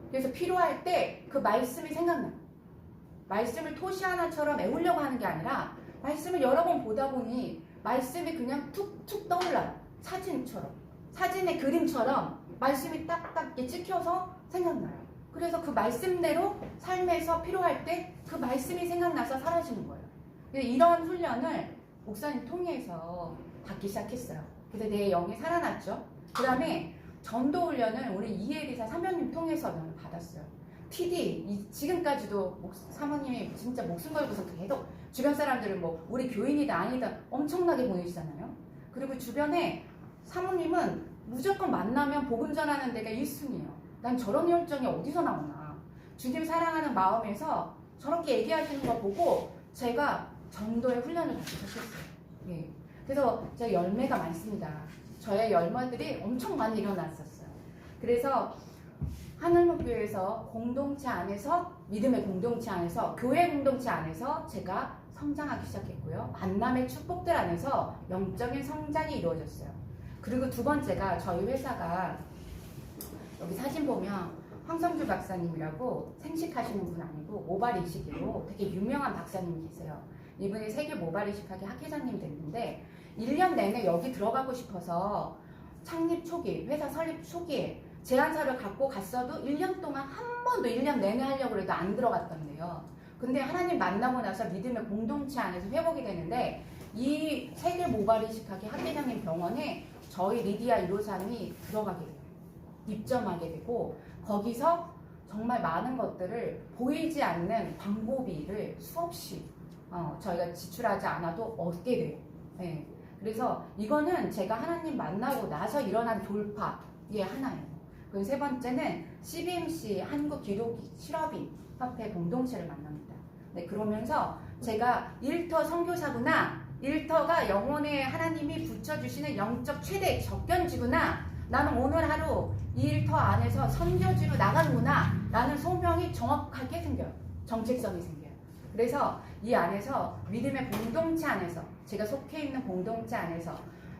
그래서 필요할 때 그 말씀이 생각나요. 말씀을 토시 하나처럼 외우려고 하는 게 아니라 말씀을 여러 번 보다 보니 말씀이 그냥 툭툭 떠올라요. 사진처럼. 사진의 그림처럼 말씀이 딱딱 이렇게 찍혀서 생각나요. 그래서 그 말씀대로 삶에서 필요할 때 그 말씀이 생각나서 사라지는 거예요. 이런 훈련을 목사님 통해서 받기 시작했어요. 그래서 내 영이 살아났죠. 그 다음에 전도 훈련을 우리 이혜리사 사모님 통해서 저는 받았어요. TD 지금까지도 사모님이 진짜 목숨 걸고서 계속 주변 사람들은 뭐 우리 교인이다 아니다 엄청나게 보내시잖아요. 그리고 주변에 사모님은 무조건 만나면 복음 전하는 데가 1순위예요. 난 저런 열정이 어디서 나오나. 주님 사랑하는 마음에서 저렇게 얘기하시는 거 보고 제가 전도의 훈련을 받기 시작했어요. 예. 그래서 제 열매가 많습니다. 저의 열매들이 엄청 많이 일어났었어요. 그래서 하늘목교회에서 공동체 안에서, 믿음의 공동체 안에서, 교회 공동체 안에서 제가 성장하기 시작했고요. 만남의 축복들 안에서 영적인 성장이 이루어졌어요. 그리고 두 번째가 저희 회사가 여기 사진 보면 황성주 박사님이라고 생식하시는 분 아니고 모발 이식으로 되게 유명한 박사님이 계세요. 이분이 세계 모발 이식학의 학회장님이 됐는데 1년 내내 여기 들어가고 싶어서 창립 초기, 회사 설립 초기에 제안서를 갖고 갔어도 1년 동안 한 번도 1년 내내 하려고 해도 안 들어갔던데요. 근데 하나님 만나고 나서 믿음의 공동체 안에서 회복이 되는데 이 세계 모발 이식학의 학회장님 병원에 저희 리디아 1호삼이 들어가게 돼요. 입점하게 되고 거기서 정말 많은 것들을 보이지 않는 광고비를 수없이 저희가 지출하지 않아도 얻게 돼요. 네. 그래서 이거는 제가 하나님 만나고 나서 일어난 돌파의 하나예요. 그리고 세 번째는 CBMC 한국기독실업인 협회 공동체를 만납니다. 네, 그러면서 제가 일터 선교사구나, 일터가 영혼에 하나님이 붙여주시는 영적 최대 적견지구나, 나는 오늘 하루 이 일터 안에서 선교지로 나가는구나 라는 소명이 정확하게 생겨요. 정체성이 생겨요. 그래서 이 안에서 믿음의 공동체 안에서, 제가 속해 있는 공동체 안에서,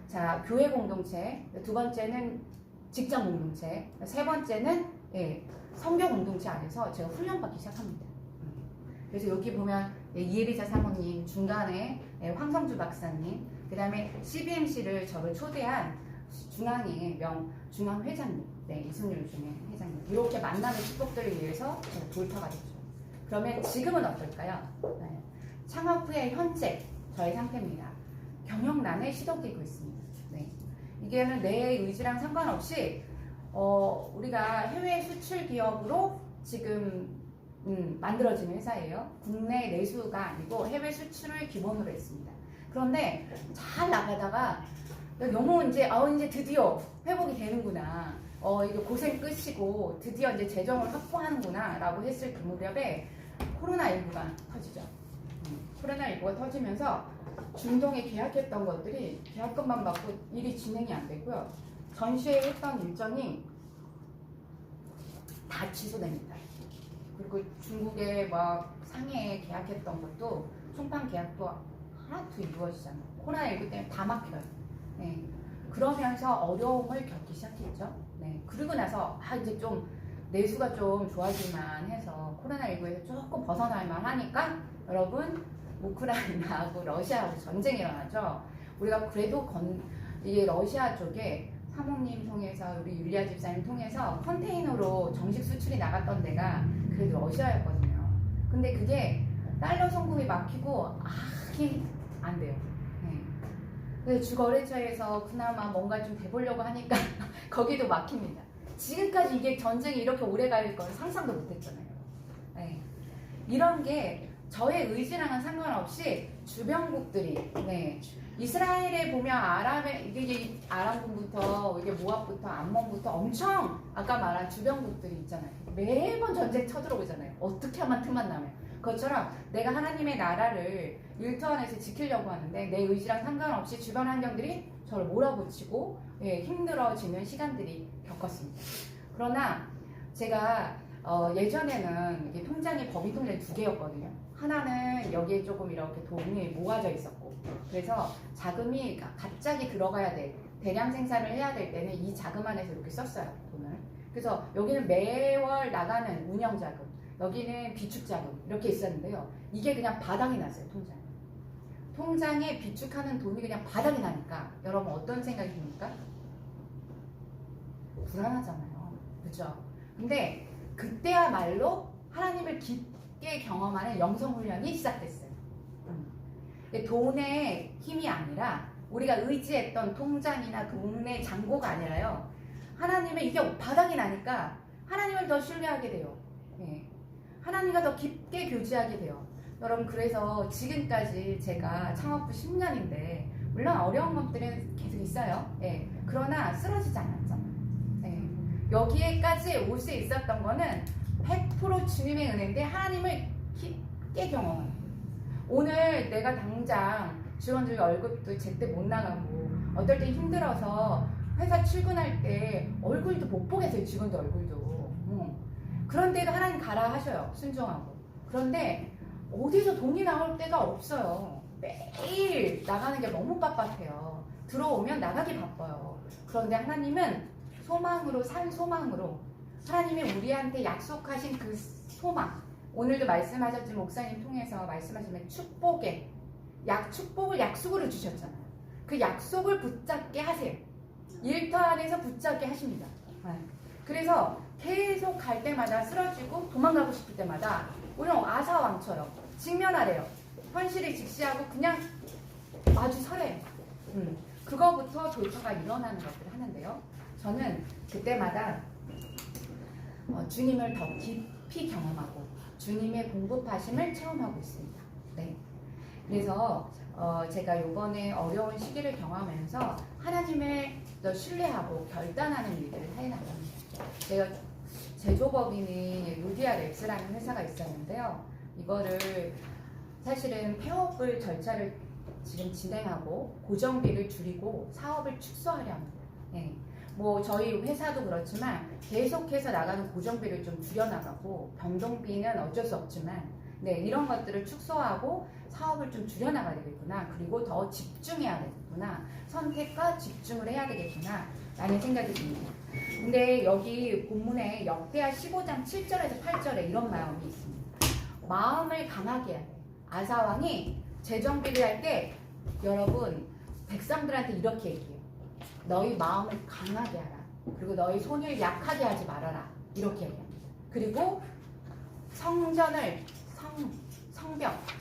자, 교회 공동체, 두 번째는 직장 공동체, 세 번째는 선교 공동체 안에서 제가 훈련받기 시작합니다. 그래서 여기 보면 이혜리자 사모님, 중간에 황성주 박사님, 그 다음에 CBMC를 저를 초대한 중앙의 중앙회장님, 이순율 중에 회장님, 이렇게 만남의 축복들을 위해서 제가 돌파가 됐죠. 그러면 지금은 어떨까요? 창업 후에 현재 저의 상태입니다. 경영난에 시도되고 있습니다. 이게는 내 의지랑 상관없이 우리가 해외 수출 기업으로 지금 만들어진 회사예요. 국내 내수가 아니고 해외 수출을 기본으로 했습니다. 그런데 잘 나가다가 너무 이제 드디어 회복이 되는구나. 이게 고생 끝이고 드디어 이제 재정을 확보하는구나 라고 했을 그 무렵에 코로나19가 터지죠. 코로나19가 터지면서 중동에 계약했던 것들이 계약금만 받고 일이 진행이 안 되고요. 전시회 했던 일정이 다 취소됩니다. 그리고 중국에 막 상해에 계약했던 것도 총판 계약도 하나도 이루어지잖아요. 코로나19 때문에 다 막혀요. 네. 그러면서 어려움을 겪기 시작했죠. 네. 그리고 나서 이제 좀 내수가 좀 좋아질만 해서 코로나19에서 조금 벗어날만 하니까 여러분 우크라이나하고 러시아하고 전쟁이 일어나죠. 우리가 그래도 이게 러시아 쪽에 사모님 통해서 우리 율리아 집사님 통해서 컨테이너로 정식 수출이 나갔던 데가 그래도 러시아였거든요. 근데 그게 달러 송금이 막히고 이게 안 돼요. 네. 그래서 주거래처에서 그나마 뭔가 좀 돼보려고 하니까 거기도 막힙니다. 지금까지 이게 전쟁이 이렇게 오래 갈 건 상상도 못했잖아요. 네. 이런 게 저의 의지랑은 상관없이 주변국들이 이스라엘에 보면 이게 아람군부터 이게 모압부터 암몬부터 엄청 아까 말한 주변국들이 있잖아요. 매번 전쟁 쳐들어오잖아요. 어떻게 하면 틈만 나면. 그것처럼 내가 하나님의 나라를 일터 안에서 지키려고 하는데 내 의지랑 상관없이 주변 환경들이 저를 몰아붙이고 힘들어지는 시간들이 겪었습니다. 그러나 제가 예전에는 이게 통장이 법인 통장이 2개였거든요. 하나는 여기에 조금 이렇게 돈이 모아져 있었고, 그래서 자금이 갑자기 들어가야 돼. 대량 생산을 해야 될 때는 이 자금 안에서 이렇게 썼어요, 돈을. 그래서 여기는 매월 나가는 운영 자금, 여기는 비축 자금 이렇게 있었는데요. 이게 그냥 바닥이 났어요, 통장에. 통장에 비축하는 돈이 그냥 바닥이 나니까 여러분 어떤 생각이 듭니까? 불안하잖아요. 그죠? 근데 그때야말로 하나님을 깊게 경험하는 영성훈련이 시작됐어요. 돈의 힘이 아니라 우리가 의지했던 통장이나 동네 잔고가 아니라요. 하나님의 이게 바닥이 나니까 하나님을 더 신뢰하게 돼요. 하나님과 더 깊게 교제하게 돼요. 여러분 그래서 지금까지 제가 창업부 10년인데 물론 어려운 것들은 계속 있어요. 그러나 쓰러지지 않았잖아요. 여기에까지 올 수 있었던 거는 100% 주님의 은혜인데 하나님을 깊게 경험하는 거예요. 오늘 내가 당장 직원들 월급도 제때 못 나가고 어떨 때 힘들어서 회사 출근할 때 얼굴도 못 보겠어요. 직원들 얼굴도. 그런데도 하나님 가라 하셔요. 순종하고. 그런데 어디서 돈이 나올 때가 없어요. 매일 나가는 게 너무 빡빡해요. 들어오면 나가기 바빠요. 그런데 하나님은 소망으로 산 소망으로 하나님이 우리한테 약속하신 그 소망, 오늘도 말씀하셨지만 목사님 통해서 말씀하시면 축복을 약속으로 주셨잖아요. 그 약속을 붙잡게 하세요. 일터 안에서 붙잡게 하십니다. 그래서 계속 갈 때마다 쓰러지고 도망가고 싶을 때마다 우리는 아사왕처럼 직면하래요. 현실을 직시하고 그냥 마주 서래요. 그거부터 돌파가 일어나는 것들을 하는데요. 저는 그때마다 주님을 더 깊이 경험하고 주님의 공급하심을 체험하고 있습니다. 네. 그래서 제가 이번에 어려운 시기를 경험하면서 하나님을 더 신뢰하고 결단하는 일들을 해나갑니다. 제가 제조법인이 루디아 랩스라는 회사가 있었는데요. 이거를 사실은 폐업을 절차를 지금 진행하고 고정비를 줄이고 사업을 축소하려 합니다. 뭐 저희 회사도 그렇지만 계속해서 나가는 고정비를 좀 줄여나가고 변동비는 어쩔 수 없지만 이런 것들을 축소하고 사업을 좀 줄여나가야 되겠구나. 그리고 더 집중해야 되겠구나. 선택과 집중을 해야 되겠구나 라는 생각이 듭니다. 근데 여기 본문에 역대하 15장 7절에서 8절에 이런 마음이 있습니다. 마음을 강하게 해야 돼요. 아사왕이 재정비를 할 때 여러분 백성들한테 이렇게 얘기해요. 너희 마음을 강하게 하라. 그리고 너희 손을 약하게 하지 말아라. 이렇게 얘기합니다. 그리고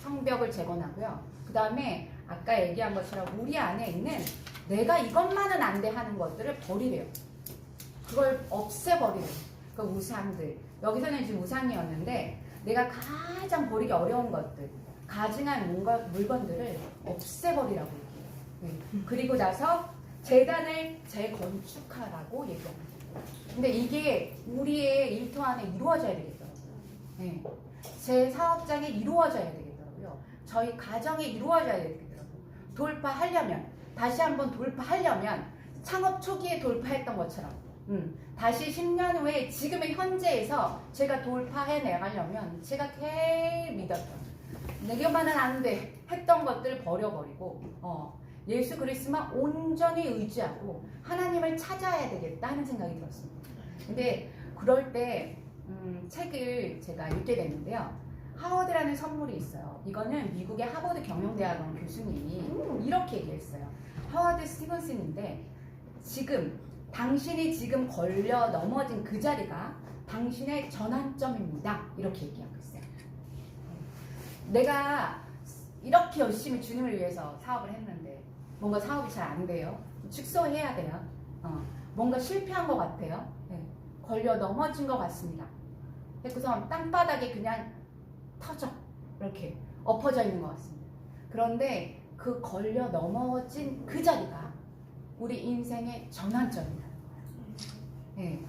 성벽을 재건하고요. 그 다음에 아까 얘기한 것처럼 우리 안에 있는 내가 이것만은 안 돼 하는 것들을 버리래요. 그걸 없애버리래요. 그 우상들. 여기서는 지금 우상이었는데 내가 가장 버리기 어려운 것들, 가증한 물건들을 없애버리라고 얘기해요. 그리고 나서 재단을 재건축하라고 얘기합니다. 근데 이게 우리의 일터 안에 이루어져야 되겠더라고요. 제 사업장에 이루어져야 되겠더라고요. 저희 가정에 이루어져야 되겠더라고요. 돌파하려면, 다시 한번 돌파하려면 창업 초기에 돌파했던 것처럼 다시 10년 후에 지금의 현재에서 제가 돌파해 나가려면 제가 제일 믿었던 내게만은 안 돼 했던 것들을 버려버리고 예수 그리스도만 온전히 의지하고 하나님을 찾아야 되겠다 하는 생각이 들었습니다. 근데 그럴 때 책을 제가 읽게 됐는데요. 하워드라는 선물이 있어요. 이거는 미국의 하버드 경영대학원 교수님이 이렇게 얘기했어요. 하워드 스티븐슨인데 당신이 지금 걸려 넘어진 그 자리가 당신의 전환점입니다. 이렇게 얘기하고 있어요. 내가 이렇게 열심히 주님을 위해서 사업을 했는데 뭔가 사업이 잘 안 돼요. 축소해야 돼요. 뭔가 실패한 것 같아요. 네. 걸려 넘어진 것 같습니다. 그래서 땅바닥에 그냥 터져 이렇게 엎어져 있는 것 같습니다. 그런데 그 걸려 넘어진 그 자리가 우리 인생의 전환점이라는 거예요. 네.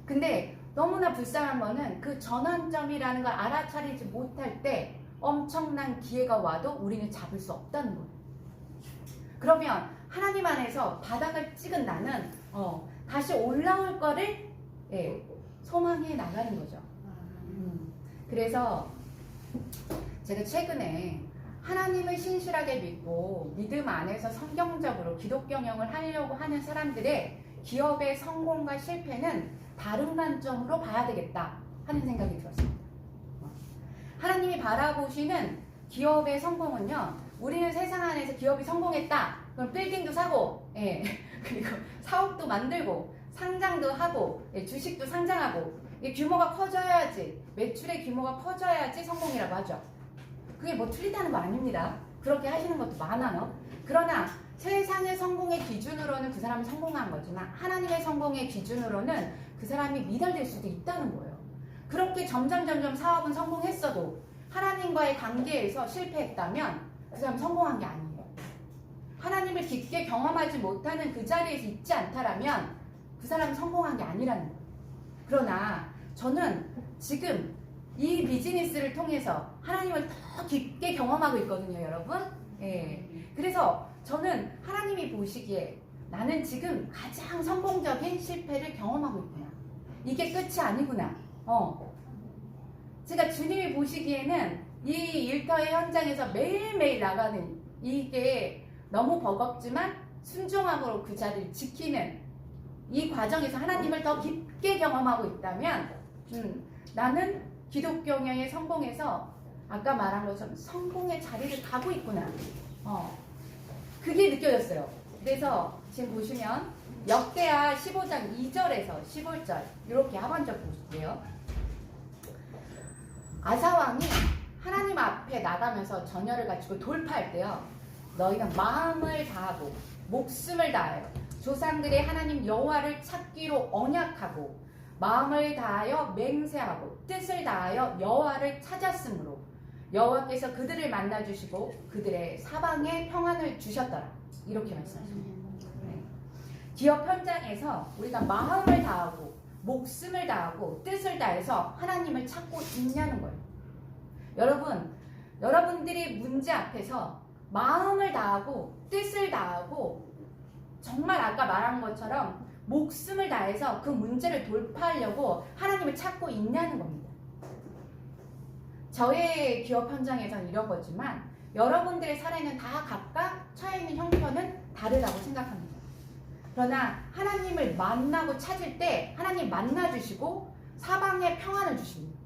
근데 너무나 불쌍한 거는 그 전환점이라는 걸 알아차리지 못할 때 엄청난 기회가 와도 우리는 잡을 수 없다는 거예요. 그러면 하나님 안에서 바닥을 찍은 나는 다시 올라올 거를 소망해 나가는 거죠. 그래서 제가 최근에 하나님을 신실하게 믿고 믿음 안에서 성경적으로 기독 경영을 하려고 하는 사람들의 기업의 성공과 실패는 다른 관점으로 봐야 되겠다 하는 생각이 들었습니다. 하나님이 바라보시는 기업의 성공은요, 우리는 세상 안에서 기업이 성공했다 그럼 빌딩도 사고 그리고 사업도 만들고 상장도 하고 주식도 상장하고 규모가 커져야지, 매출의 규모가 커져야지 성공이라고 하죠. 그게 뭐 틀리다는 거 아닙니다. 그렇게 하시는 것도 많아요. 그러나 세상의 성공의 기준으로는 그 사람이 성공한 거지만 하나님의 성공의 기준으로는 그 사람이 미달될 수도 있다는 거예요. 그렇게 점점 사업은 성공했어도 하나님과의 관계에서 실패했다면 그 사람 성공한 게 아니에요. 하나님을 깊게 경험하지 못하는 그 자리에서 있지 않다라면 그 사람은 성공한 게 아니라는 거예요. 그러나 저는 지금 이 비즈니스를 통해서 하나님을 더 깊게 경험하고 있거든요, 여러분. 그래서 저는 하나님이 보시기에 나는 지금 가장 성공적인 실패를 경험하고 있구나. 이게 끝이 아니구나. 제가 주님이 보시기에는 이 일터의 현장에서 매일매일 나가는 이게 너무 버겁지만 순종함으로 그 자리를 지키는 이 과정에서 하나님을 더 깊게 경험하고 있다면 나는 기독 경영의 성공에서 아까 말한 것처럼 성공의 자리를 가고 있구나. 그게 느껴졌어요. 그래서 지금 보시면 역대하 15장 2절에서 15절 이렇게 하반절 보실게요. 아사왕이 하나님 앞에 나가면서 전열을 갖추고 돌파할 때요, 너희는 마음을 다하고 목숨을 다하여 조상들의 하나님 여호와를 찾기로 언약하고 마음을 다하여 맹세하고 뜻을 다하여 여호와를 찾았으므로 여호와께서 그들을 만나주시고 그들의 사방에 평안을 주셨더라. 이렇게 말씀하십니다. 기업 현장에서 우리가 마음을 다하고 목숨을 다하고 뜻을 다해서 하나님을 찾고 있냐는 거예요. 여러분들이 문제 앞에서 마음을 다하고 뜻을 다하고 정말 아까 말한 것처럼 목숨을 다해서 그 문제를 돌파하려고 하나님을 찾고 있냐는 겁니다. 저의 기업 현장에서는 이런 거지만 여러분들의 사례는 다 각각 처해 있는 형편은 다르다고 생각합니다. 그러나 하나님을 만나고 찾을 때 하나님 만나주시고 사방에 평안을 주십니다.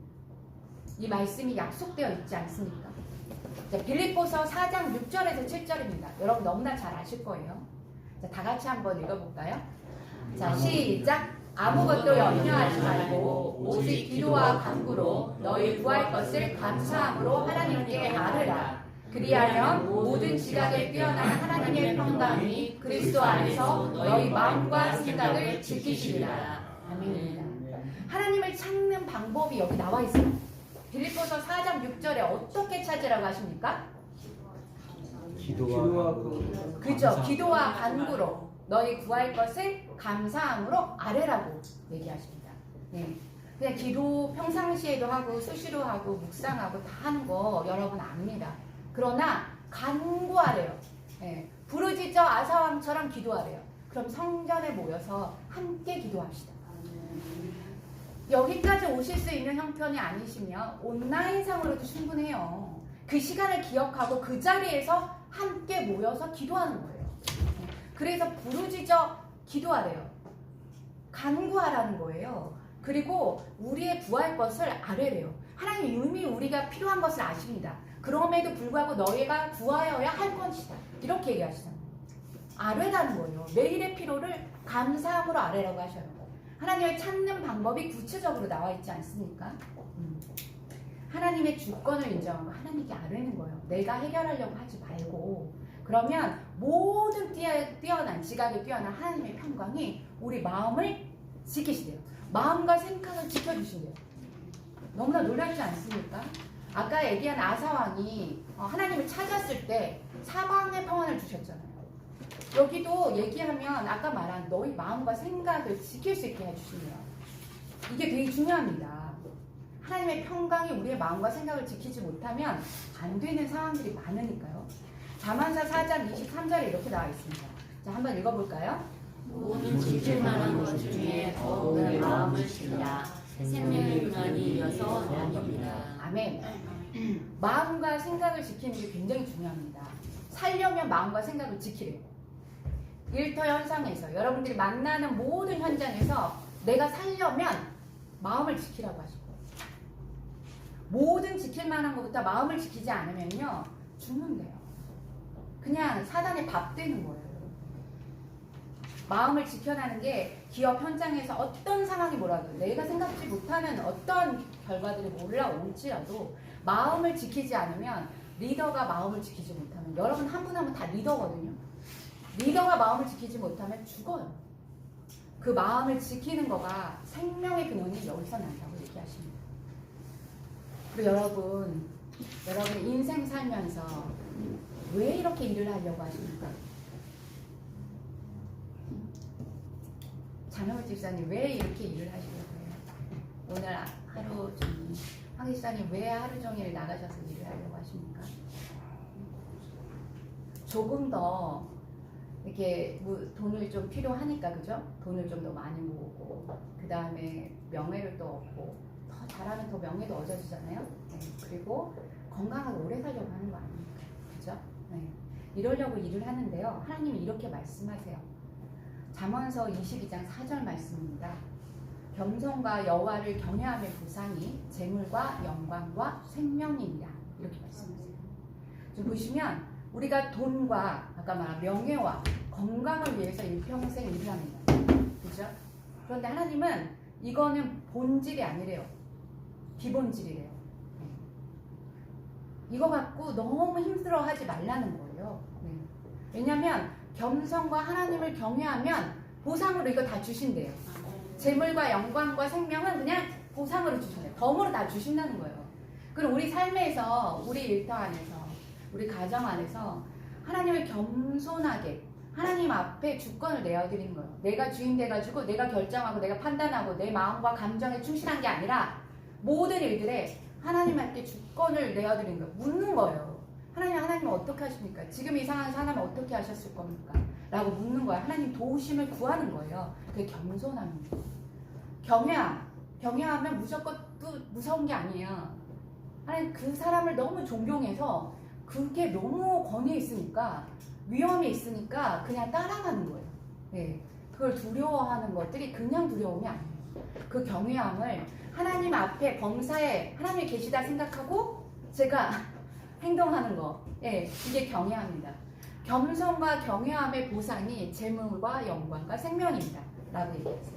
이 말씀이 약속되어 있지 않습니까? 자, 빌립보서 4장 6절에서 7절입니다. 여러분 너무나 잘 아실 거예요. 자, 다 같이 한번 읽어볼까요? 자, 시작! 아무것도 염려하지 말고 오직 기도와 간구로 너희 구할 것을 감사함으로 하나님께 아뢰라. 그리하면 모든 지각에 뛰어난 하나님의 평강이 그리스도 안에서 너희 마음과 생각을 지키시리라. 아멘입니다. 하나님을 찾는 방법이 여기 나와 있어요. 빌립보서 4장 6절에 어떻게 찾으라고 하십니까? 그죠? 기도와 간구로 너희 구할 것을 감사함으로 아뢰라고 얘기하십니다. 네. 그냥 기도 평상시에도 하고 수시로 하고 묵상하고 다 하는 거 여러분 압니다. 그러나 간구하래요. 네. 부르짖어 아사왕처럼 기도하래요. 그럼 성전에 모여서 함께 기도합시다. 여기까지 오실 수 있는 형편이 아니시면 온라인상으로도 충분해요. 그 시간을 기억하고 그 자리에서 함께 모여서 기도하는 거예요. 그래서 부르짖어 기도하래요. 간구하라는 거예요. 그리고 우리의 구할 것을 아뢰래요. 하나님 이미 우리가 필요한 것을 아십니다. 그럼에도 불구하고 너희가 구하여야 할 것이다. 이렇게 얘기하시잖아요. 아뢰라는 거예요. 매일의 필요를 감사함으로 아뢰라고 하셔요. 하나님을 찾는 방법이 구체적으로 나와 있지 않습니까? 하나님의 주권을 인정하고 하나님께 아뢰는 거예요. 내가 해결하려고 하지 말고. 그러면 모든 뛰어난 지각에 뛰어난 하나님의 평강이 우리 마음을 지키시대요. 마음과 생각을 지켜주신대요. 너무나 놀랍지 않습니까? 아까 얘기한 아사왕이 하나님을 찾았을 때 사방의 평안을 주셨잖아요. 여기도 얘기하면 아까 말한 너희 마음과 생각을 지킬 수 있게 해주시네요. 이게 되게 중요합니다. 하나님의 평강이 우리의 마음과 생각을 지키지 못하면 안 되는 상황들이 많으니까요. 잠언서 4장 23절에 이렇게 나와 있습니다. 자, 한번 읽어볼까요? 모든 지킬 만한 것 중에 더욱 내 마음을 지키라. 생명의 근원이 이어서 나옵니다. 아멘. 마음과 생각을 지키는 게 굉장히 중요합니다. 살려면 마음과 생각을 지키래요. 일터 현상에서 여러분들이 만나는 모든 현장에서 내가 살려면 마음을 지키라고 하시고, 모든 지킬 만한 것부터 마음을 지키지 않으면요 죽는데요. 그냥 사단의 밥 되는 거예요. 마음을 지켜나는 게 기업 현장에서 어떤 상황이 뭐라도 내가 생각지 못하는 어떤 결과들이 올라올지라도 마음을 지키지 않으면, 리더가 마음을 지키지 못하면, 여러분 한 분 한 분 다 리더거든요. 리더가 마음을 지키지 못하면 죽어요. 그 마음을 지키는 거가 생명의 근원이 여기서 난다고 얘기하십니다. 그리고 여러분 인생 살면서 왜 이렇게 일을 하려고 하십니까? 장영을 집사님 왜 이렇게 일을 하시려고 해요? 오늘 하루 종일 황 집사님 왜 하루 종일 나가셔서 일을 하려고 하십니까? 조금 더 이렇게 돈을 좀 필요하니까, 그죠? 돈을 좀 더 많이 모으고, 그 다음에 명예를 또 얻고, 더 잘하면 더 명예도 얻어지잖아요. 네. 그리고 건강하게 오래 살려고 하는 거 아닙니까? 그죠? 네. 이러려고 일을 하는데요. 하나님이 이렇게 말씀하세요. 잠언서 22장 4절 말씀입니다. 겸손과 여호와를 경외함의 보상이 재물과 영광과 생명이니라. 이렇게 말씀하세요. 지금 보시면 우리가 돈과 아까 말한 명예와 건강을 위해서 일평생 일을 합니다. 그죠? 그런데 하나님은 이거는 본질이 아니래요. 기본질이래요. 이거 갖고 너무 힘들어하지 말라는 거예요. 왜냐하면 겸손과 하나님을 경외하면 보상으로 이거 다 주신대요. 재물과 영광과 생명은 그냥 보상으로 주신대요. 덤으로 다 주신다는 거예요. 그럼 우리 삶에서, 우리 일터 안에서, 우리 가정 안에서 하나님을 겸손하게 하나님 앞에 주권을 내어드리는 거예요. 내가 주인 돼가지고 내가 결정하고 내가 판단하고 내 마음과 감정에 충실한 게 아니라 모든 일들에 하나님한테 주권을 내어드리는 거예요. 묻는 거예요. 하나님 어떻게 하십니까? 지금 이 상황에서 하나님 어떻게 하셨을 겁니까? 라고 묻는 거예요. 하나님 도우심을 구하는 거예요. 그게 겸손함입니다. 경외하면 무조건 또 무서운 게 아니에요. 하나님 그 사람을 너무 존경해서 그게 너무 권위에 있으니까, 위험에 있으니까 그냥 따라가는 거예요. 네. 그걸 두려워하는 것들이 그냥 두려움이 아니에요. 그 경외함을 하나님 앞에 범사에 하나님이 계시다 생각하고 제가 행동하는 거, 예, 이게 경외함입니다. 겸손과 경외함의 보상이 재물과 영광과 생명입니다. 라고 얘기했어요.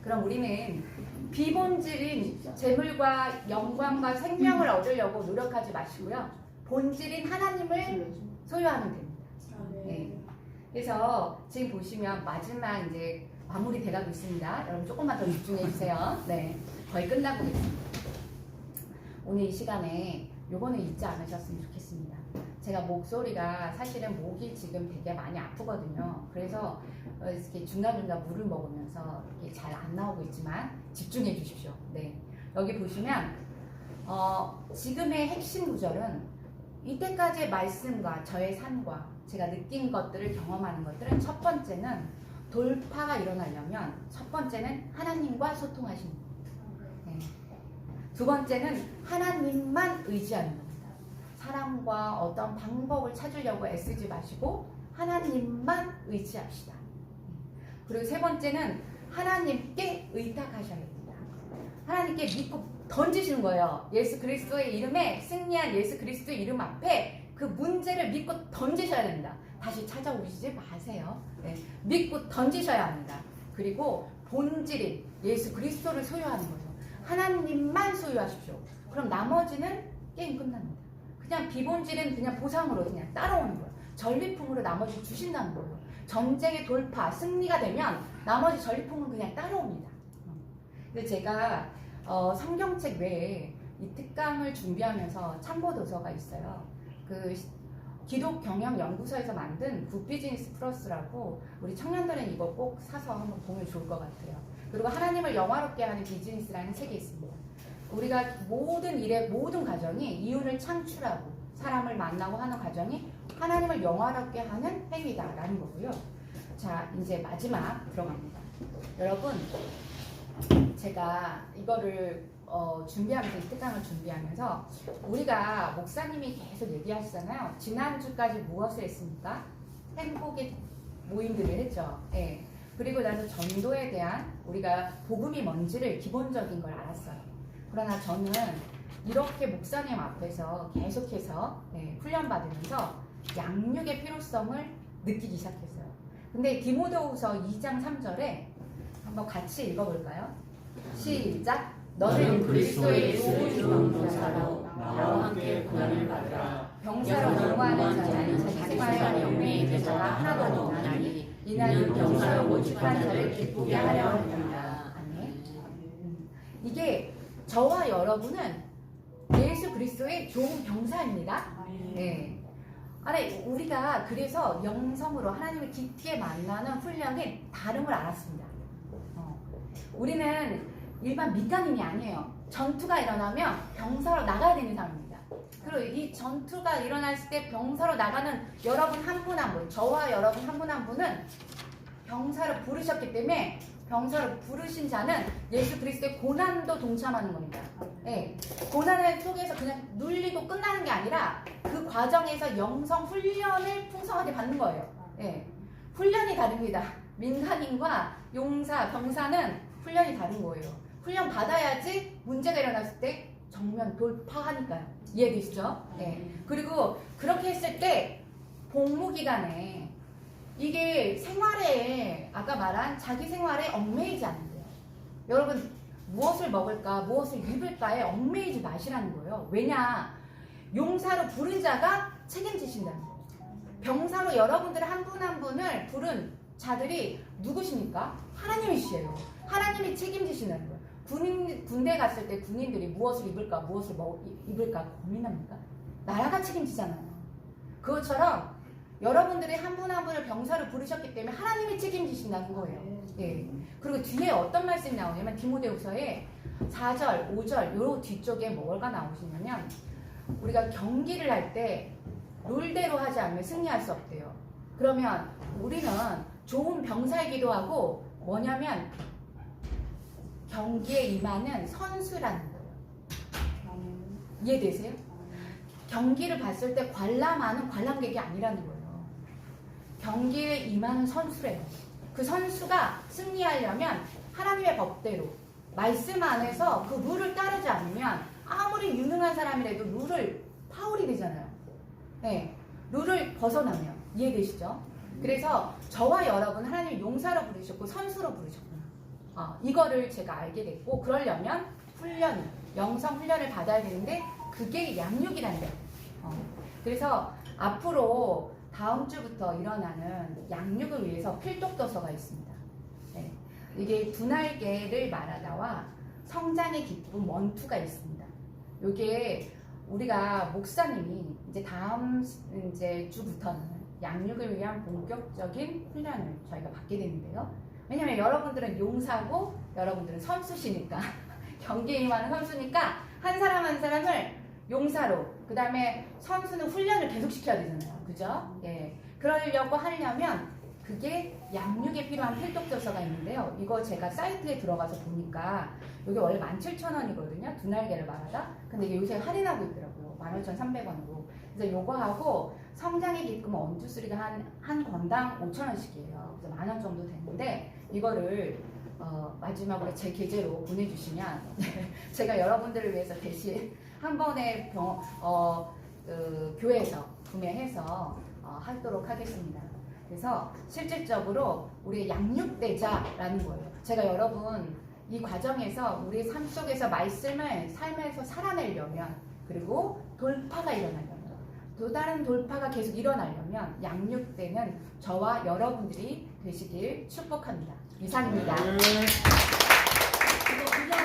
그럼 우리는 비본질인 재물과 영광과 생명을 얻으려고 노력하지 마시고요. 본질인 하나님을 소유하면 됩니다. 네. 그래서 지금 보시면 마지막 이제 마무리 돼가고 있습니다. 여러분 조금만 더 집중해 주세요. 네, 거의 끝나고 있습니다. 오늘 이 시간에 요거는 잊지 않으셨으면 좋겠습니다. 제가 목소리가 사실은 목이 지금 되게 많이 아프거든요. 그래서 이렇게 중간중간 물을 먹으면서 이렇게 잘 안 나오고 있지만 집중해 주십시오. 네, 여기 보시면 지금의 핵심 구절은 이때까지의 말씀과 저의 삶과 제가 느낀 것들을 경험하는 것들은 첫 번째는 돌파가 일어나려면 첫 번째는 하나님과 소통하시는 겁니다. 네. 두 번째는 하나님만 의지하는 겁니다. 사람과 어떤 방법을 찾으려고 애쓰지 마시고 하나님만 의지합시다. 그리고 세 번째는 하나님께 의탁하셔야 됩니다. 하나님께 믿고 던지시는 거예요. 예수 그리스도의 이름에, 승리한 예수 그리스도의 이름 앞에 그 문제를 믿고 던지셔야 됩니다. 다시 찾아오시지 마세요. 네. 믿고 던지셔야 합니다. 그리고 본질인 예수 그리스도를 소유하는 거예요. 하나님만 소유하십시오. 그럼 나머지는 게임 끝납니다. 그냥 비본질은 그냥 보상으로 그냥 따라오는 거예요. 전리품으로 나머지 주신다는 거예요. 전쟁의 돌파, 승리가 되면 나머지 전리품은 그냥 따라옵니다. 근데 제가 성경책 외에 이 특강을 준비하면서 참고 도서가 있어요. 그 기독경영연구소에서 만든 굿비즈니스 플러스라고, 우리 청년들은 이거 꼭 사서 한번 보면 좋을 것 같아요. 그리고 하나님을 영화롭게 하는 비즈니스라는 책이 있습니다. 우리가 모든 일의 모든 과정이 이윤을 창출하고 사람을 만나고 하는 과정이 하나님을 영화롭게 하는 행위다라는 거고요. 자, 이제 마지막 들어갑니다. 여러분, 제가 이거를 준비하면서, 이 특강을 준비하면서 우리가 목사님이 계속 얘기하시잖아요. 지난주까지 무엇을 했습니까? 행복의 모임들을 했죠. 예. 그리고 나서 전도에 대한 우리가 복음이 뭔지를 기본적인 걸 알았어요. 그러나 저는 이렇게 목사님 앞에서 계속해서 훈련받으면서 양육의 필요성을 느끼기 시작했어요. 근데 디모데후서 2장 3절에 한번 같이 읽어볼까요? 시작! 너는 그리스도의 좋은 병사로 나와 함께 고난을 받으라. 병사로 근무하는 자는 자기 생활에 영매인 대자가 하나도 없나니 이는 병사로 모집한 자를 기쁘게 하려 합니다. 아멘. 이게 저와 여러분은 예수 그리스도의 좋은 병사입니다. 네. 아니, 우리가 그래서 영성으로 하나님을 깊게 만나는 훈련의 다름을 알았습니다. 우리는 일반 민간인이 아니에요. 전투가 일어나면 병사로 나가야 되는 사람입니다. 그리고 이 전투가 일어났을 때 병사로 나가는 여러분 한 분 한 분, 저와 여러분 한 분 한 분은 병사를 부르셨기 때문에 병사로 부르신 자는 예수 그리스도의 고난도 동참하는 겁니다. 네. 고난을 속에서 그냥 눌리고 끝나는 게 아니라 그 과정에서 영성 훈련을 풍성하게 받는 거예요. 네. 훈련이 다릅니다. 민간인과 용사, 병사는 훈련이 다른 거예요. 훈련 받아야지 문제가 일어났을 때 정면 돌파하니까요. 이해되시죠? 네. 그리고 그렇게 했을 때 복무 기간에 이게 생활에, 아까 말한 자기 생활에 얽매이지 않는데요. 여러분, 무엇을 먹을까, 무엇을 입을까에 얽매이지 마시라는 거예요. 왜냐? 용사로 부른 자가 책임지신다는 거예요. 병사로 여러분들 한 분 한 분을 부른 자들이 누구십니까? 하나님이시에요. 하나님이 책임지시는 거예요. 군대 갔을 때 군인들이 무엇을 입을까, 무엇을 입을까 고민합니까? 나라가 책임지잖아요. 그것처럼 여러분들이 한 분 한 분을 병사로 부르셨기 때문에 하나님이 책임지신다는 거예요. 예. 그리고 뒤에 어떤 말씀이 나오냐면 디모데후서에 4절, 5절 요 뒤쪽에 뭐가 나오시냐면 우리가 경기를 할 때 룰대로 하지 않으면 승리할 수 없대요. 그러면 우리는 좋은 병사이기도 하고 뭐냐면 경기에 임하는 선수라는 거예요. 이해되세요? 경기를 봤을 때 관람하는 관람객이 아니라는 거예요. 경기에 임하는 선수래요. 그 선수가 승리하려면 하나님의 법대로 말씀 안에서 그 룰을 따르지 않으면 아무리 유능한 사람이라도 룰을 파울이 되잖아요. 네, 룰을 벗어나면. 이해되시죠? 그래서 저와 여러분 하나님이 용사로 부르셨고 선수로 부르셨구나. 이거를 제가 알게 됐고, 그러려면 훈련, 영성 훈련을 받아야 되는데 그게 양육이라는 거예요. 그래서 앞으로 다음 주부터 일어나는 양육을 위해서 필독도서가 있습니다. 네. 이게 두날개를 말하다와 성장의 기쁨 원투가 있습니다. 이게 우리가 목사님이 이제 다음 주부터는 양육을 위한 본격적인 훈련을 저희가 받게 되는데요. 왜냐면 여러분들은 용사고 여러분들은 선수시니까 경기에 임하는 선수니까 한 사람 한 사람을 용사로, 그 다음에 선수는 훈련을 계속 시켜야 되잖아요. 그죠? 예. 그러려고 하려면 그게 양육에 필요한 필독조서가 있는데요. 이거 제가 사이트에 들어가서 보니까 이게 원래 17,000원이거든요. 두 날개를 말하다. 근데 이게 요새 할인하고 있더라고요. 15,300원으로. 그래서 요거하고 성장의 기쁨 원투쓰리가 한 권당 5,000원씩이에요. 그래서 10,000원 정도 되는데 이거를 마지막으로 제 계좌로 보내주시면 제가 여러분들을 위해서 대신 한 번에 교회에서 구매해서 하도록 하겠습니다. 그래서 실질적으로 우리 양육되자라는 거예요. 제가 여러분 이 과정에서 우리 삶 속에서 말씀을 삶에서 살아내려면 그리고 돌파가 일어나려면 또 다른 돌파가 계속 일어나려면 양육되는 저와 여러분들이 되시길 축복합니다. 이상입니다. 이거 그냥